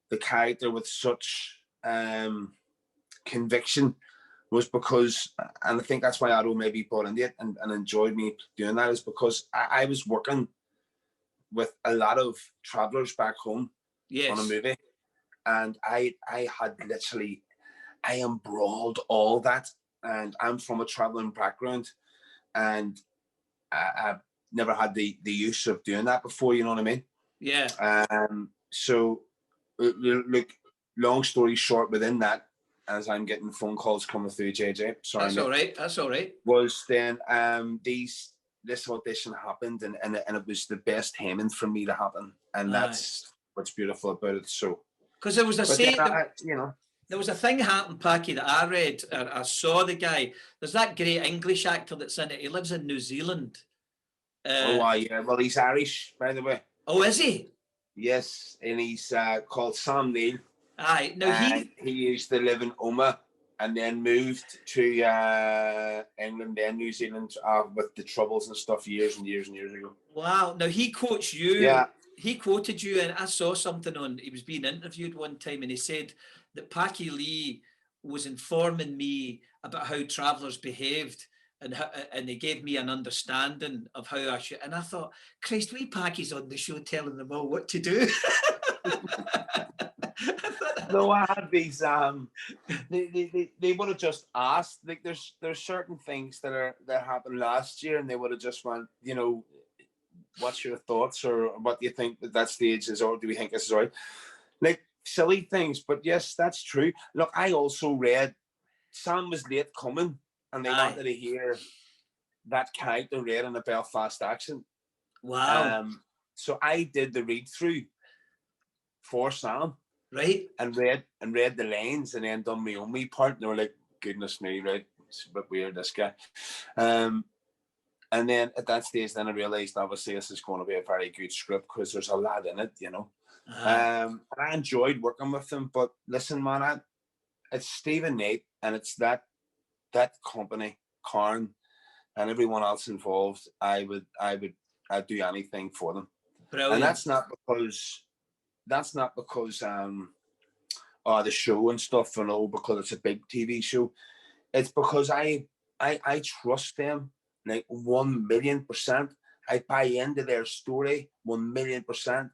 the character with such conviction was because, and I think that's why Otto maybe bought into it and enjoyed me doing that, is because I was working with a lot of travellers back home on a movie, and I had literally, I embroiled all that, and I'm from a travelling background, and never had the use of doing that before. You know what I mean? Yeah. So look, long story short, within that, as I'm getting phone calls coming through, JJ, sorry, that's all right. That's all right. Was then this audition happened, and it was the best timing for me to happen, and that's what's beautiful about it. So, because there was you know, there was a thing happened, Packy, that I read. I saw the guy. There's that great English actor that's in it. He lives in New Zealand. Yeah. Well, he's Irish, by the way. Oh, is he? Yes, and he's called Sam Neill. Aye. Now he used to live in Oma and then moved to England, then New Zealand with the Troubles and stuff years and years and years ago. Wow. Now he coached you. Yeah. He quoted you, and I saw something on. He was being interviewed one time, and he said that Packy Lee was informing me about how travellers behaved, and they gave me an understanding of how I should. And I thought, Christ, we Packy's on the show telling them all what to do. No, I had these. They would have just asked. Like, there's certain things that happened last year, and they would have just went, you know, what's your thoughts, or what do you think that stage is, or do we think this is right? Like, silly things, but yes, that's true. Look, I also read Sam was late coming, and they wanted to hear that character read in a Belfast accent. Wow. So I did the read through for Sam. Right. And read the lines, and then done my own wee part. And they were like, goodness me, right? It's a bit weird, this guy. And then at that stage, then I realised, obviously, this is going to be a very good script because there's a lot in it, you know. And I enjoyed working with them. But listen, man, it's Stephen Nate, and it's that company, Karn, and everyone else involved. I'd do anything for them. Brilliant. And that's not because the show and stuff, and all, because it's a big TV show. It's because I trust them like 1,000,000%. I buy into their story 1,000,000%.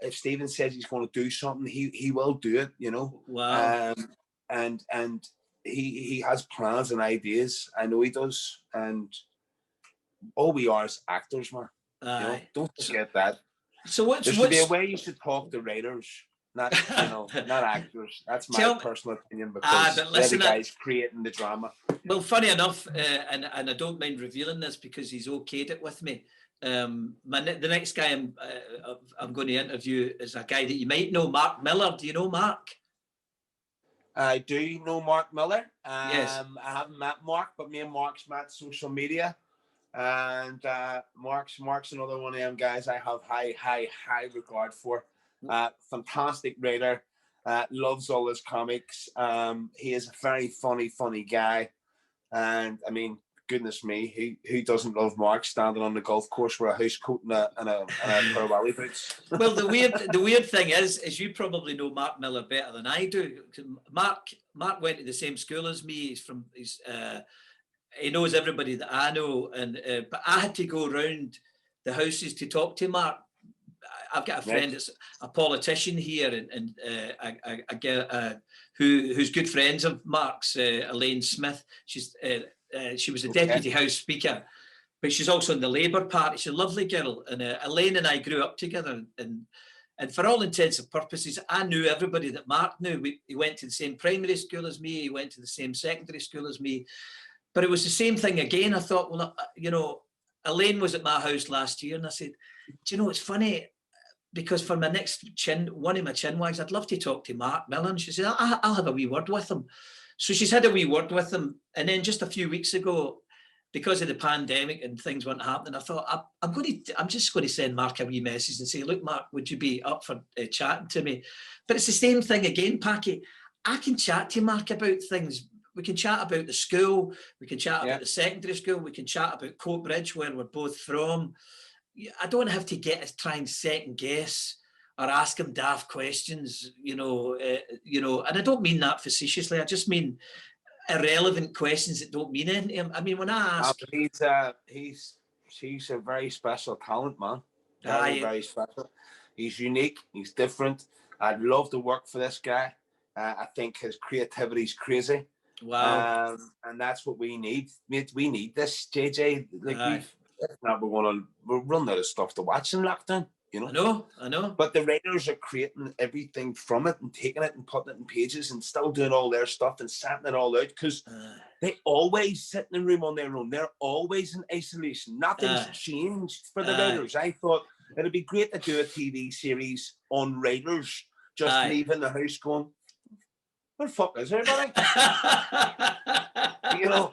If Stephen says he's going to do something, he will do it, you know. Wow. And he has plans and ideas. I know he does. And all we are is actors, man. You know, don't forget that. So there should be a way you should talk to writers, not not actors. That's my personal opinion, because they're the guys creating the drama. Well, funny enough, and I don't mind revealing this because he's okayed it with me. The next guy I'm going to interview is a guy that you might know, Mark Miller. Do you know Mark? I do know Mark Miller. Yes. I haven't met Mark, but me and Mark's met social media. And Mark's another one of them guys I have high regard for. Fantastic writer, loves all his comics. He is a very funny guy, and I mean, goodness me, who doesn't love Mark standing on the golf course with a house coat and a pair of welly boots? Well, the weird thing is you probably know Mark Miller better than I do. Mark went to the same school as me. He knows everybody that I know, and but I had to go around the houses to talk to Mark. I've got a friend that's a politician here, and I get who's good friends of Mark's, Elaine Smith. She was a deputy House Speaker, but she's also in the Labour Party. She's a lovely girl, and Elaine and I grew up together, and for all intents and purposes, I knew everybody that Mark knew. He went to the same primary school as me. He went to the same secondary school as me. But it was the same thing again. I thought, well, you know, Elaine was at my house last year, and I said, do you know, it's funny, because for my next one of my chinwags, I'd love to talk to Mark Miller. And she said, I'll have a wee word with him. So she's had a wee word with him. And then just a few weeks ago, because of the pandemic and things weren't happening, I thought, I'm just going to send Mark a wee message and say, look, Mark, would you be up for chatting to me? But it's the same thing again, Packy. I can chat to Mark about things. We can chat about the school. We can chat about the secondary school. We can chat about Coatbridge, where we're both from. I don't have to try and second guess or ask him daft questions, you know, and I don't mean that facetiously. I just mean irrelevant questions that don't mean anything. I mean, when I ask, he's a very special talent, man. Very special. He's unique. He's different. I'd love to work for this guy. I think his creativity is crazy. Wow. And that's what we need. We need this, JJ. Like If not, we're running out of stuff to watch in lockdown. You know. I know. But the writers are creating everything from it and taking it and putting it in pages and still doing all their stuff and setting it all out because they always sit in a room on their own. They're always in isolation. Nothing's changed for the writers. I thought it'd be great to do a TV series on writers just leaving the house going, where the fuck is everybody? You know,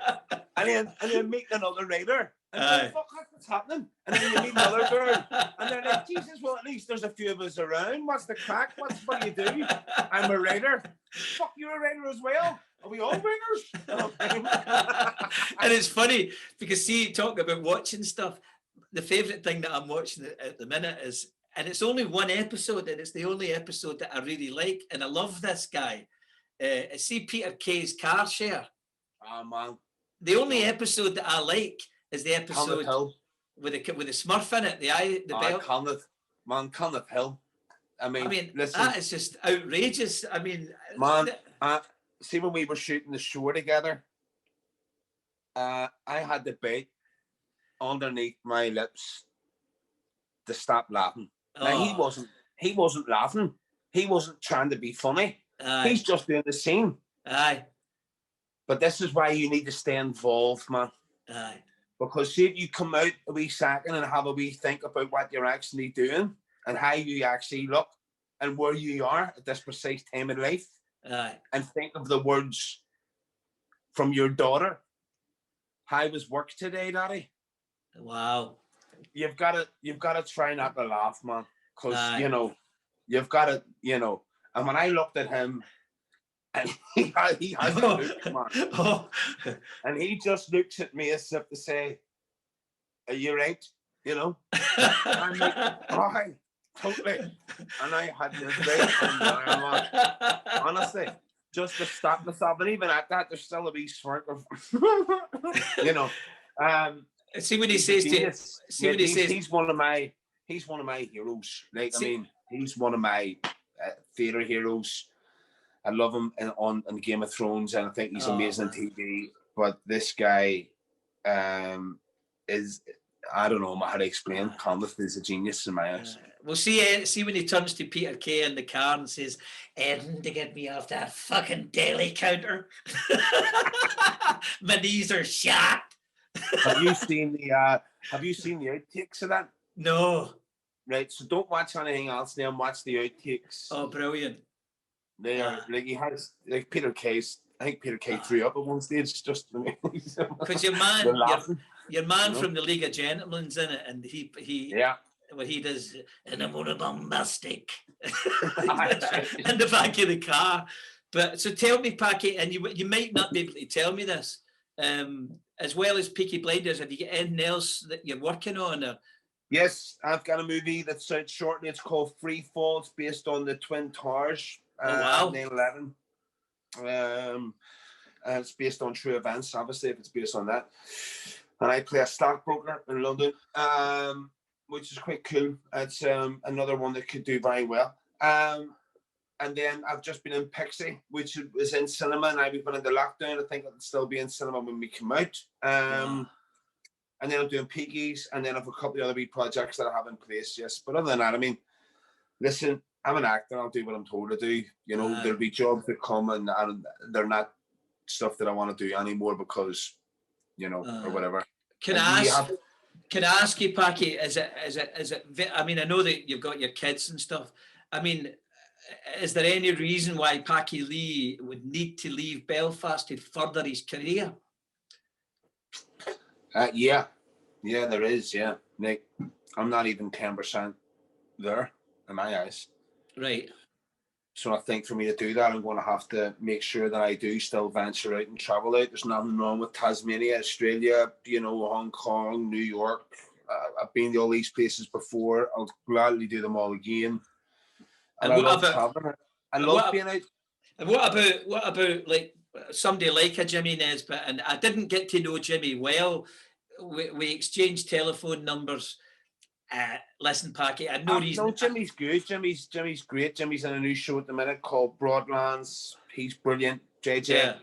and then meet another writer. And what the fuck, what's happening? And then you meet another girl. And they're like, Jesus, well, at least there's a few of us around. What's the crack? What do you do? I'm a writer. Fuck, you're a writer as well. Are we all writers? And it's funny because see, talking about watching stuff, the favourite thing that I'm watching at the minute is, and it's only one episode, and it's the only episode that I really like, and I love this guy. See Peter Kay's Car Share. Oh, man. The only episode that I like is the episode with the Smurf in it, the belt. Conneth Hill. I mean, listen, that is just outrageous. I mean, man, see when we were shooting the show together, I had the bait underneath my lips to stop laughing. Now, he wasn't laughing. He wasn't trying to be funny. He's just doing the scene. But this is why you need to stay involved, man. Because see if you come out a wee second and have a wee think about what you're actually doing and how you actually look and where you are at this precise time in life. And think of the words from your daughter. How was work today, Daddy? Wow. You've got to try not to laugh, man. Because you've got to, and when I looked at him, and he hasn't looked, man. And he just looks at me as if to say, are you right? I'm like, right, totally. And I had this right. Honestly, just to stop myself. And even at that, there's still a wee smirk of, see when he says he's one of my heroes. Like, he's one of my theatre heroes. I love him on Game of Thrones, and I think he's amazing on TV. But this guy is, I don't know how to explain. Conleth is a genius in my eyes. Well, see when he turns to Peter Kay in the car and says, "Eden, to get me off that fucking daily counter. My knees are shot." Have you seen the outtakes of that? No. Right, so don't watch anything else now and watch the outtakes. Oh, brilliant. They are like he has like Peter Kay's. I think Peter Kay threw up at one stage just because your man from the League of Gentlemen's in it, and he what he does, and I'm gonna bombastic in the back of the car. But so tell me, Packy, and you might not be able to tell me this, as well as Peaky Blinders, have you got anything else that you're working on? Or? Yes, I've got a movie that's out shortly. It's called Free Fall. It's based on the Twin Towers. 9/11. It's based on true events, obviously, if it's based on that. And I play a stockbroker in London, which is quite cool. It's another one that could do very well. And then I've just been in Pixie, which was in cinema, and I've been in the lockdown. I think it'll still be in cinema when we come out. And then I'm doing Piggies, and then I've a couple of other wee projects that I have in place, yes. But other than that, listen, I'm an actor. I'll do what I'm told to do. There'll be jobs that come, and they're not stuff that I want to do anymore because, or whatever. Can I ask you, Packy? Is it? I know that you've got your kids and stuff. Is there any reason why Packy Lee would need to leave Belfast to further his career? Yeah, there is. Yeah, Nick, I'm not even 10% there in my eyes. Right. So I think for me to do that, I'm going to have to make sure that I do still venture out and travel out. There's nothing wrong with Tasmania, Australia, Hong Kong, New York. I've been to all these places before. I'll gladly do them all again. And I love traveling. I love being out. And what about like somebody like a Jimmy Nesbitt? And I didn't get to know Jimmy well. We exchanged telephone numbers. Listen, Packy, I know he's... No, Jimmy's good. Jimmy's great. Jimmy's in a new show at the minute called Broadlands. He's brilliant. JJ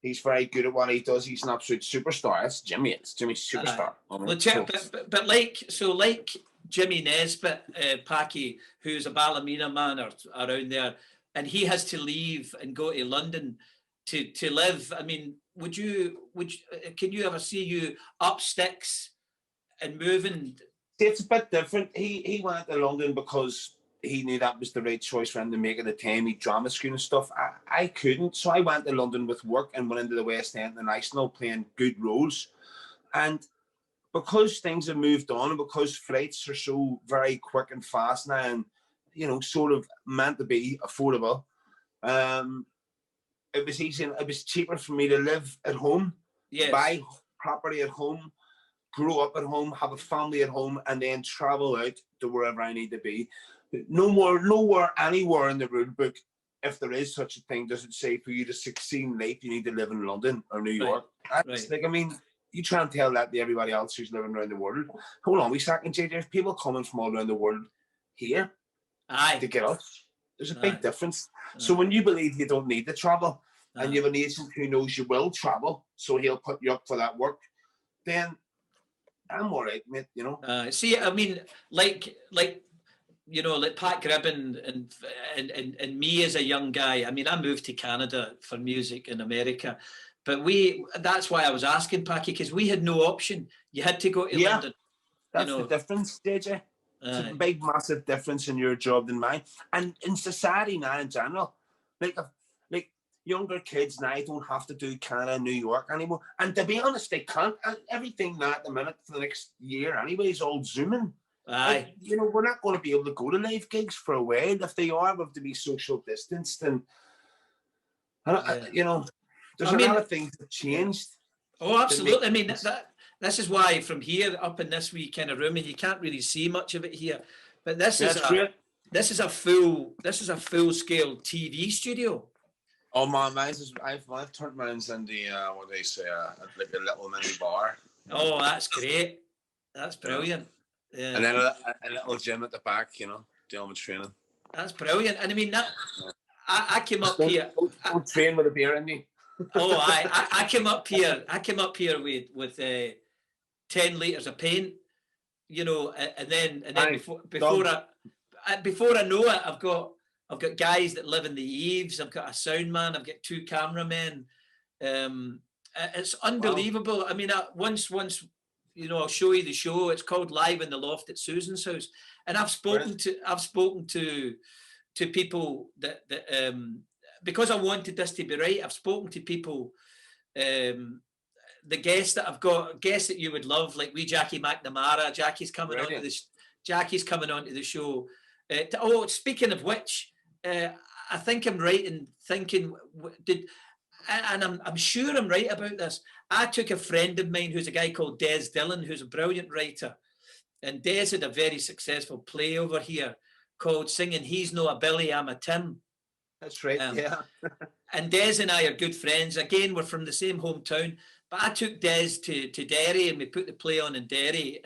He's very good at what he does. He's an absolute superstar. That's Jimmy. It's Jimmy's superstar. But like Jimmy Nesbitt, Packy, who's a Ballymena man or around there, and he has to leave and go to London to live. I mean, can you ever see you up sticks and moving? It's a bit different. He went to London because he knew that was the right choice for him to make at the time. He drama school and stuff. I couldn't, so I went to London with work and went into the West End International playing good roles. And because things have moved on and because flights are so very quick and fast now and, you know, sort of meant to be affordable, it was easy and it was cheaper for me to live at home, buy property at home, grow up at home, have a family at home, and then travel out to wherever I need to be. Nowhere, anywhere in the rule book, if there is such a thing, does it say for you to succeed in life, you need to live in London or New York. Right. Like, I mean, you try and tell that to everybody else who's living around the world. Hold on, we second, JJ. There's people coming from all around the world here to get us. There's a big difference. So when you believe you don't need to travel and you have an agent who knows you will travel, so he'll put you up for that work, then I'm all right, mate, you know. See, I mean, like you know, like Pat Gribbon and me as a young guy. I mean, I moved to Canada for music in America, but that's why I was asking, Packy, because we had no option. You had to go to London. That's the difference, JJ. It's a big, massive difference in your job than mine. And in society now in general, like younger kids now don't have to do Canada and New York anymore. And to be honest, they can't. Everything now at the minute for the next year anyway is all Zooming. Aye. You know, we're not going to be able to go to live gigs for a while. If they are, we have to be social distanced. And, you know, there's a lot of things that changed. Oh, absolutely. I mean, this is why from here up in this wee kind of room, and you can't really see much of it here, but this is a full scale TV studio. Oh man, I've turned mine into what they say, like a little mini bar. Oh, that's great. That's brilliant. Yeah. And then a little gym at the back, you know, dealing with training. That's brilliant. And I mean, I came up here. Don't train with a beer in me. I came up here. I came up here with 10 litres of paint, you know, and then before I know it, I've got guys that live in the eaves. I've got a sound man. I've got 2 cameramen. It's unbelievable. Wow. I mean, once, you know, I'll show you the show. It's called Live in the Loft at Susan's house, and I've spoken to people that because I wanted this to be right. I've spoken to people. The guests that I've got, guests that you would love, like Jackie McNamara. Jackie's coming onto the show. Speaking of which, I think I'm right in thinking and I'm sure I'm right about this. I took a friend of mine who's a guy called Des Dillon, who's a brilliant writer, and Des had a very successful play over here called Singing He's No a Billy, I'm a Tim. That's right, yeah. And Des and I are good friends. Again, we're from the same hometown. But I took Des to Derry, and we put the play on in Derry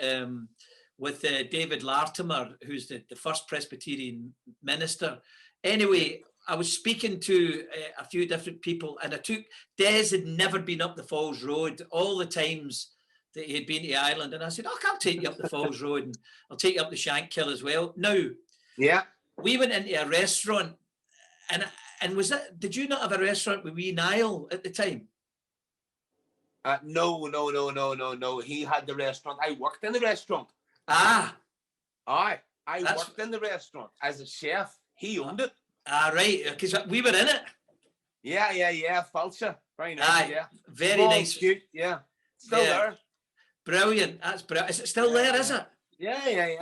with David Latimer, who's the first Presbyterian minister. Anyway, I was speaking to a few different people, and Des had never been up the Falls Road all the times that he had been to Ireland. And I said, I'll take you up the Falls Road, and I'll take you up the Shankill as well. Now, we went into a restaurant, and did you not have a restaurant with wee Niall at the time? No. He had the restaurant. I worked in the restaurant. I worked in the restaurant as a chef. He owned it. Right, because we were in it. Yeah. Fulcher. Very nice. Yeah. Very small, nice. Cute. Yeah. Still there. Brilliant. That's brilliant. Is it still there? Is it? Yeah.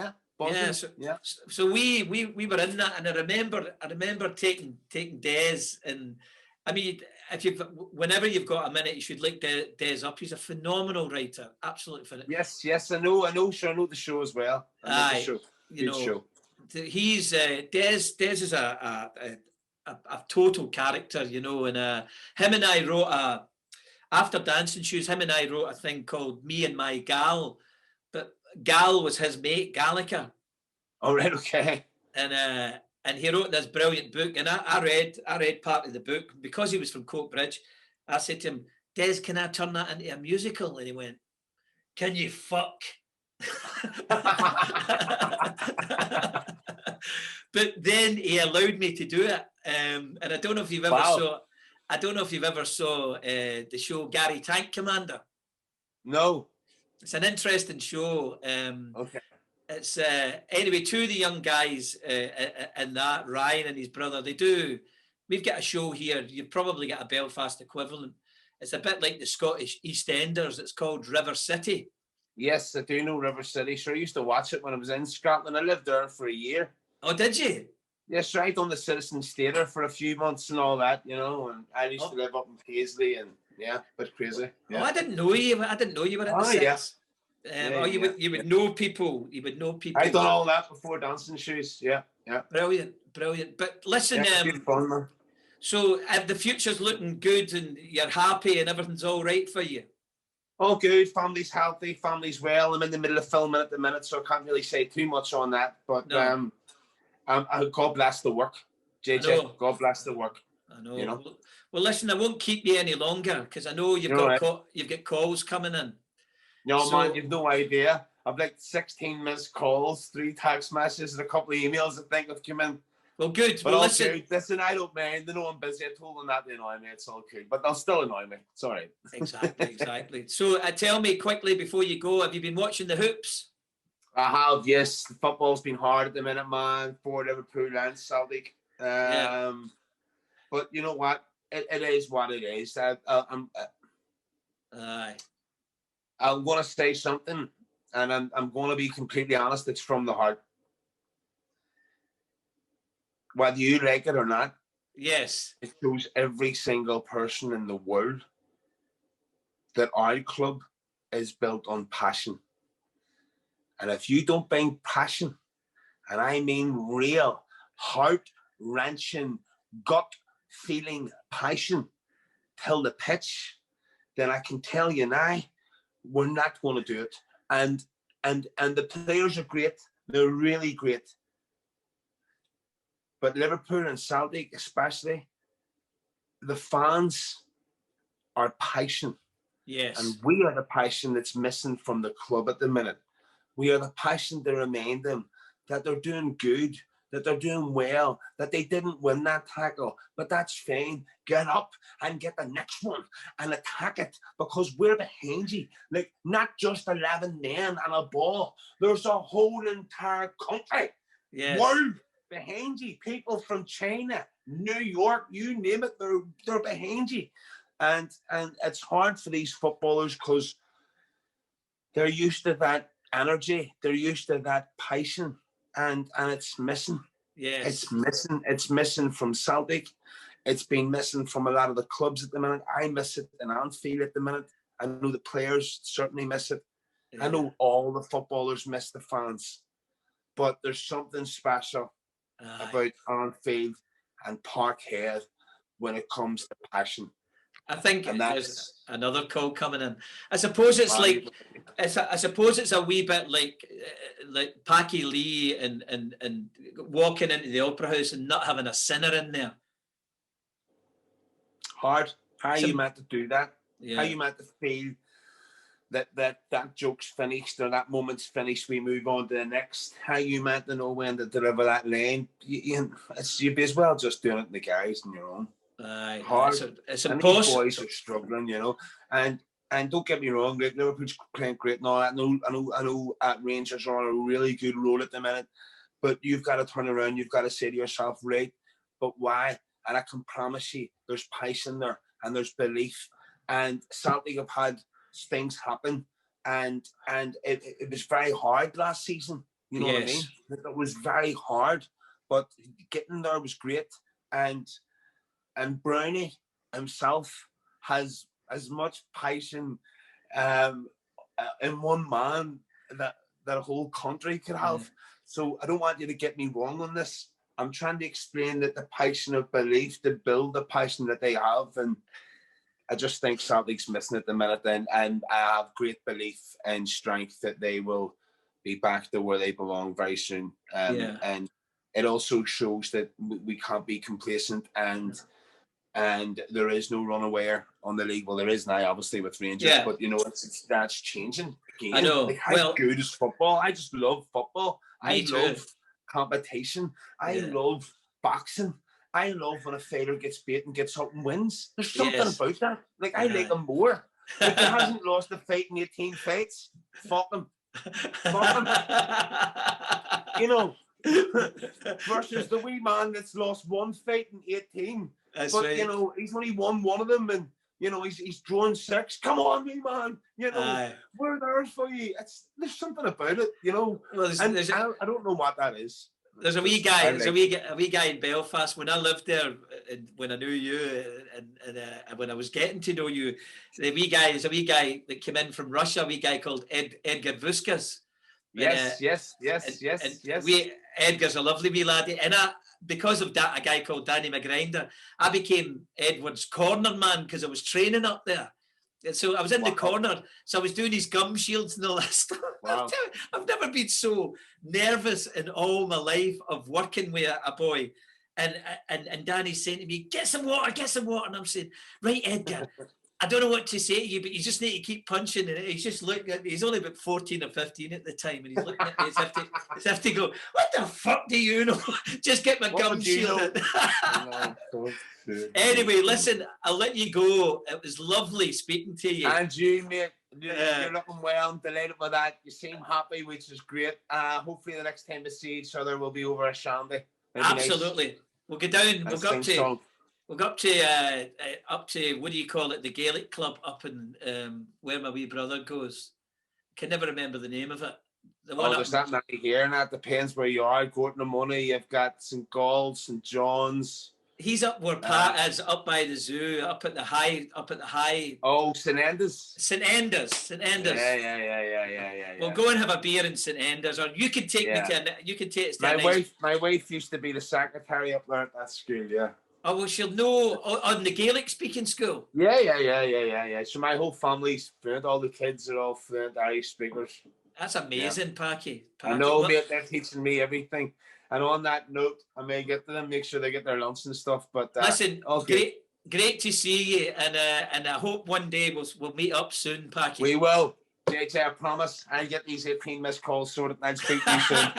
So we were in that, and I remember taking Des, and I mean, whenever you've got a minute, you should look Des up. He's a phenomenal writer, absolutely phenomenal. Yes, I know. Sure, I know the show as well. Show. He's Des is a total character, you know, and him and I wrote after Dancing Shoes. Him and I wrote a thing called Me and My Gal, but Gal was his mate, Gallica. Oh right, okay. And he wrote this brilliant book, and I read part of the book because he was from Coatbridge. I said to him, Des, can I turn that into a musical? And he went, can you fuck? But then he allowed me to do it. And I don't know if you've ever saw the show Gary Tank Commander. No. It's an interesting show. Okay. It's anyway, two of the young guys in that, Ryan and his brother, we've got a show here. You've probably got a Belfast equivalent. It's a bit like the Scottish EastEnders. It's called River City. Yes, I do know River City. Sure, I used to watch it when I was in Scotland. I lived there for a year. Oh, did you? Yes, right on the Citizens Theatre for a few months and all that, you know. And I used to live up in Paisley, and yeah, a bit crazy. Yeah. Oh, I didn't know you were at the Citizens. You would know people. You would know people. I done all that before dancing shoes. Yeah. Brilliant. But listen, good fun, man. So the future's looking good, and you're happy, and everything's all right for you. All good. Family's healthy. Family's well. I'm in the middle of filming at the minute, so I can't really say too much on that. But no. God bless the work, JJ. God bless the work. I know. You know? Well, listen, I won't keep you any longer because I know you've got calls coming in. No, man, you've no idea. I've like 16 missed calls, 3 text messages, and a couple of emails I think have come in. Well, good. But well, listen, I don't mind. They know I'm busy. I told them that they annoy me. It's all cool. But they'll still annoy me. It's all right. Exactly. So tell me quickly before you go, have you been watching the hoops? I have, yes. The football's been hard at the minute, man, for Liverpool and Celtic. But you know what? It is what it is. I'm going to say something, and I'm going to be completely honest. It's from the heart. Whether you like it or not, yes, it shows every single person in the world that our club is built on passion. And if you don't bring passion, and I mean real, heart-wrenching, gut-feeling passion till the pitch, then I can tell you now, we're not going to do it. And the players are great. They're really great. But Liverpool and Celtic especially, the fans are passion. Yes. And we are the passion that's missing from the club at the minute. We are the passion to remind them that they're doing good, that they're doing well, that they didn't win that tackle, but that's fine. Get up and get the next one and attack it because we're behind you. Like, not just 11 men and a ball. There's a whole entire country, world behind you. People from China, New York, you name it, they're behind you. And it's hard for these footballers because they're used to that energy, they're used to that passion, and it's missing. Yes, it's missing from Celtic. It's been missing from a lot of the clubs at the minute. I miss it in Anfield at the minute. I know the players certainly miss it. I know all the footballers miss the fans, but there's something special about Anfield and Parkhead when it comes to passion. I think there's another call coming in. I suppose it's it's a wee bit like Packy Lee and walking into the Opera House and not having a sinner in there. Hard. How you meant to do that? Yeah. How you meant to feel that joke's finished or that moment's finished, we move on to the next. How you meant to know when to deliver that line. You'd be as well just doing it in the guys on your own. Hard. It's and impossible. These boys are struggling, you know. And don't get me wrong, Liverpool's playing great and all that. I know Rangers are on a really good roll at the minute, but you've got to turn around. You've got to say to yourself, right, but why? And I can promise you, there's passion there and there's belief. And Celtic have had things happen, and it was very hard last season. You know what I mean? It was very hard, but getting there was great. And Brownie himself has as much passion in one man that a whole country could have. So I don't want you to get me wrong on this. I'm trying to explain that the passion of belief to build the passion that they have, and I just think Celtic's missing at the minute. And I have great belief and strength that they will be back to where they belong very soon. And it also shows that we can't be complacent, and and there is no runaway on the league. Well, there is now, obviously, with Rangers, but that's changing again. I know. Like, how good is football? I just love football. I love competition. I love boxing. I love when a fighter gets beat and gets up and wins. There's something about that. Like, I like him more. If he hasn't lost a fight in 18 fights, fuck him. Fuck him. You know, versus the wee man that's lost one fight in 18. That's but, right. you know, he's only won one of them, and, you know, he's drawn 6. Come on, wee man. You know, we're there for you. There's something about it, you know. Well, I don't know what that is. There's a wee guy. There's a wee guy in Belfast. When I lived there, and when I knew you, and when I was getting to know you, there's a wee guy that came in from Russia. A wee guy called Edgar Vuskas. Yes. Edgar's a lovely wee laddie, and because of that, a guy called Danny McGrinder, I became Edward's corner man because I was training up there. And so I was in the corner, so I was doing his gum shields and all that stuff. Wow. I've never been so nervous in all my life of working with a boy. And Danny's saying to me, get some water. And I'm saying, right, Edgar, I don't know what to say to you, but you just need to keep punching. And he's just looking at me. He's only about 14 or 15 at the time. And he's looking at me as if to go, what the fuck do you know? Just get my gum shield. Anyway, listen, I'll let you go. It was lovely speaking to you. And you, mate. You're looking well. I'm delighted with that. You seem happy, which is great. Hopefully the next time we see each other, we'll be over a shandy. Absolutely. Nice. We'll go down. We'll go up to what do you call it? The Gaelic club up in where my wee brother goes. Can never remember the name of it. There's that many here, and that depends where you are. Go to the money. You've got St. Gall's, St. John's. He's up where Pat is, up by the zoo, up at the high. Oh, St. Enda's. Yeah. We'll go and have a beer in St. Enda's, or you can take me to. You can take us to. My wife used to be the secretary up there at that school. Yeah. Oh well, she'll know on the Gaelic speaking school. Yeah. So my whole family's fluent. All the kids are all fluent Irish speakers. That's amazing, Packy. I know, mate. They're teaching me everything. And on that note, I may get to them, make sure they get their lunch and stuff. But listen, great to see you, and I hope one day we'll meet up soon, Packy. We will, JJ. I promise. I'll get these 18 missed calls sorted, and I'll speak to you soon.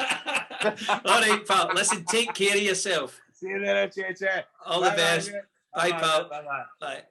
All right, pal. Listen, take care of yourself. See you later, JJ. All the best. Bye, pal. Bye.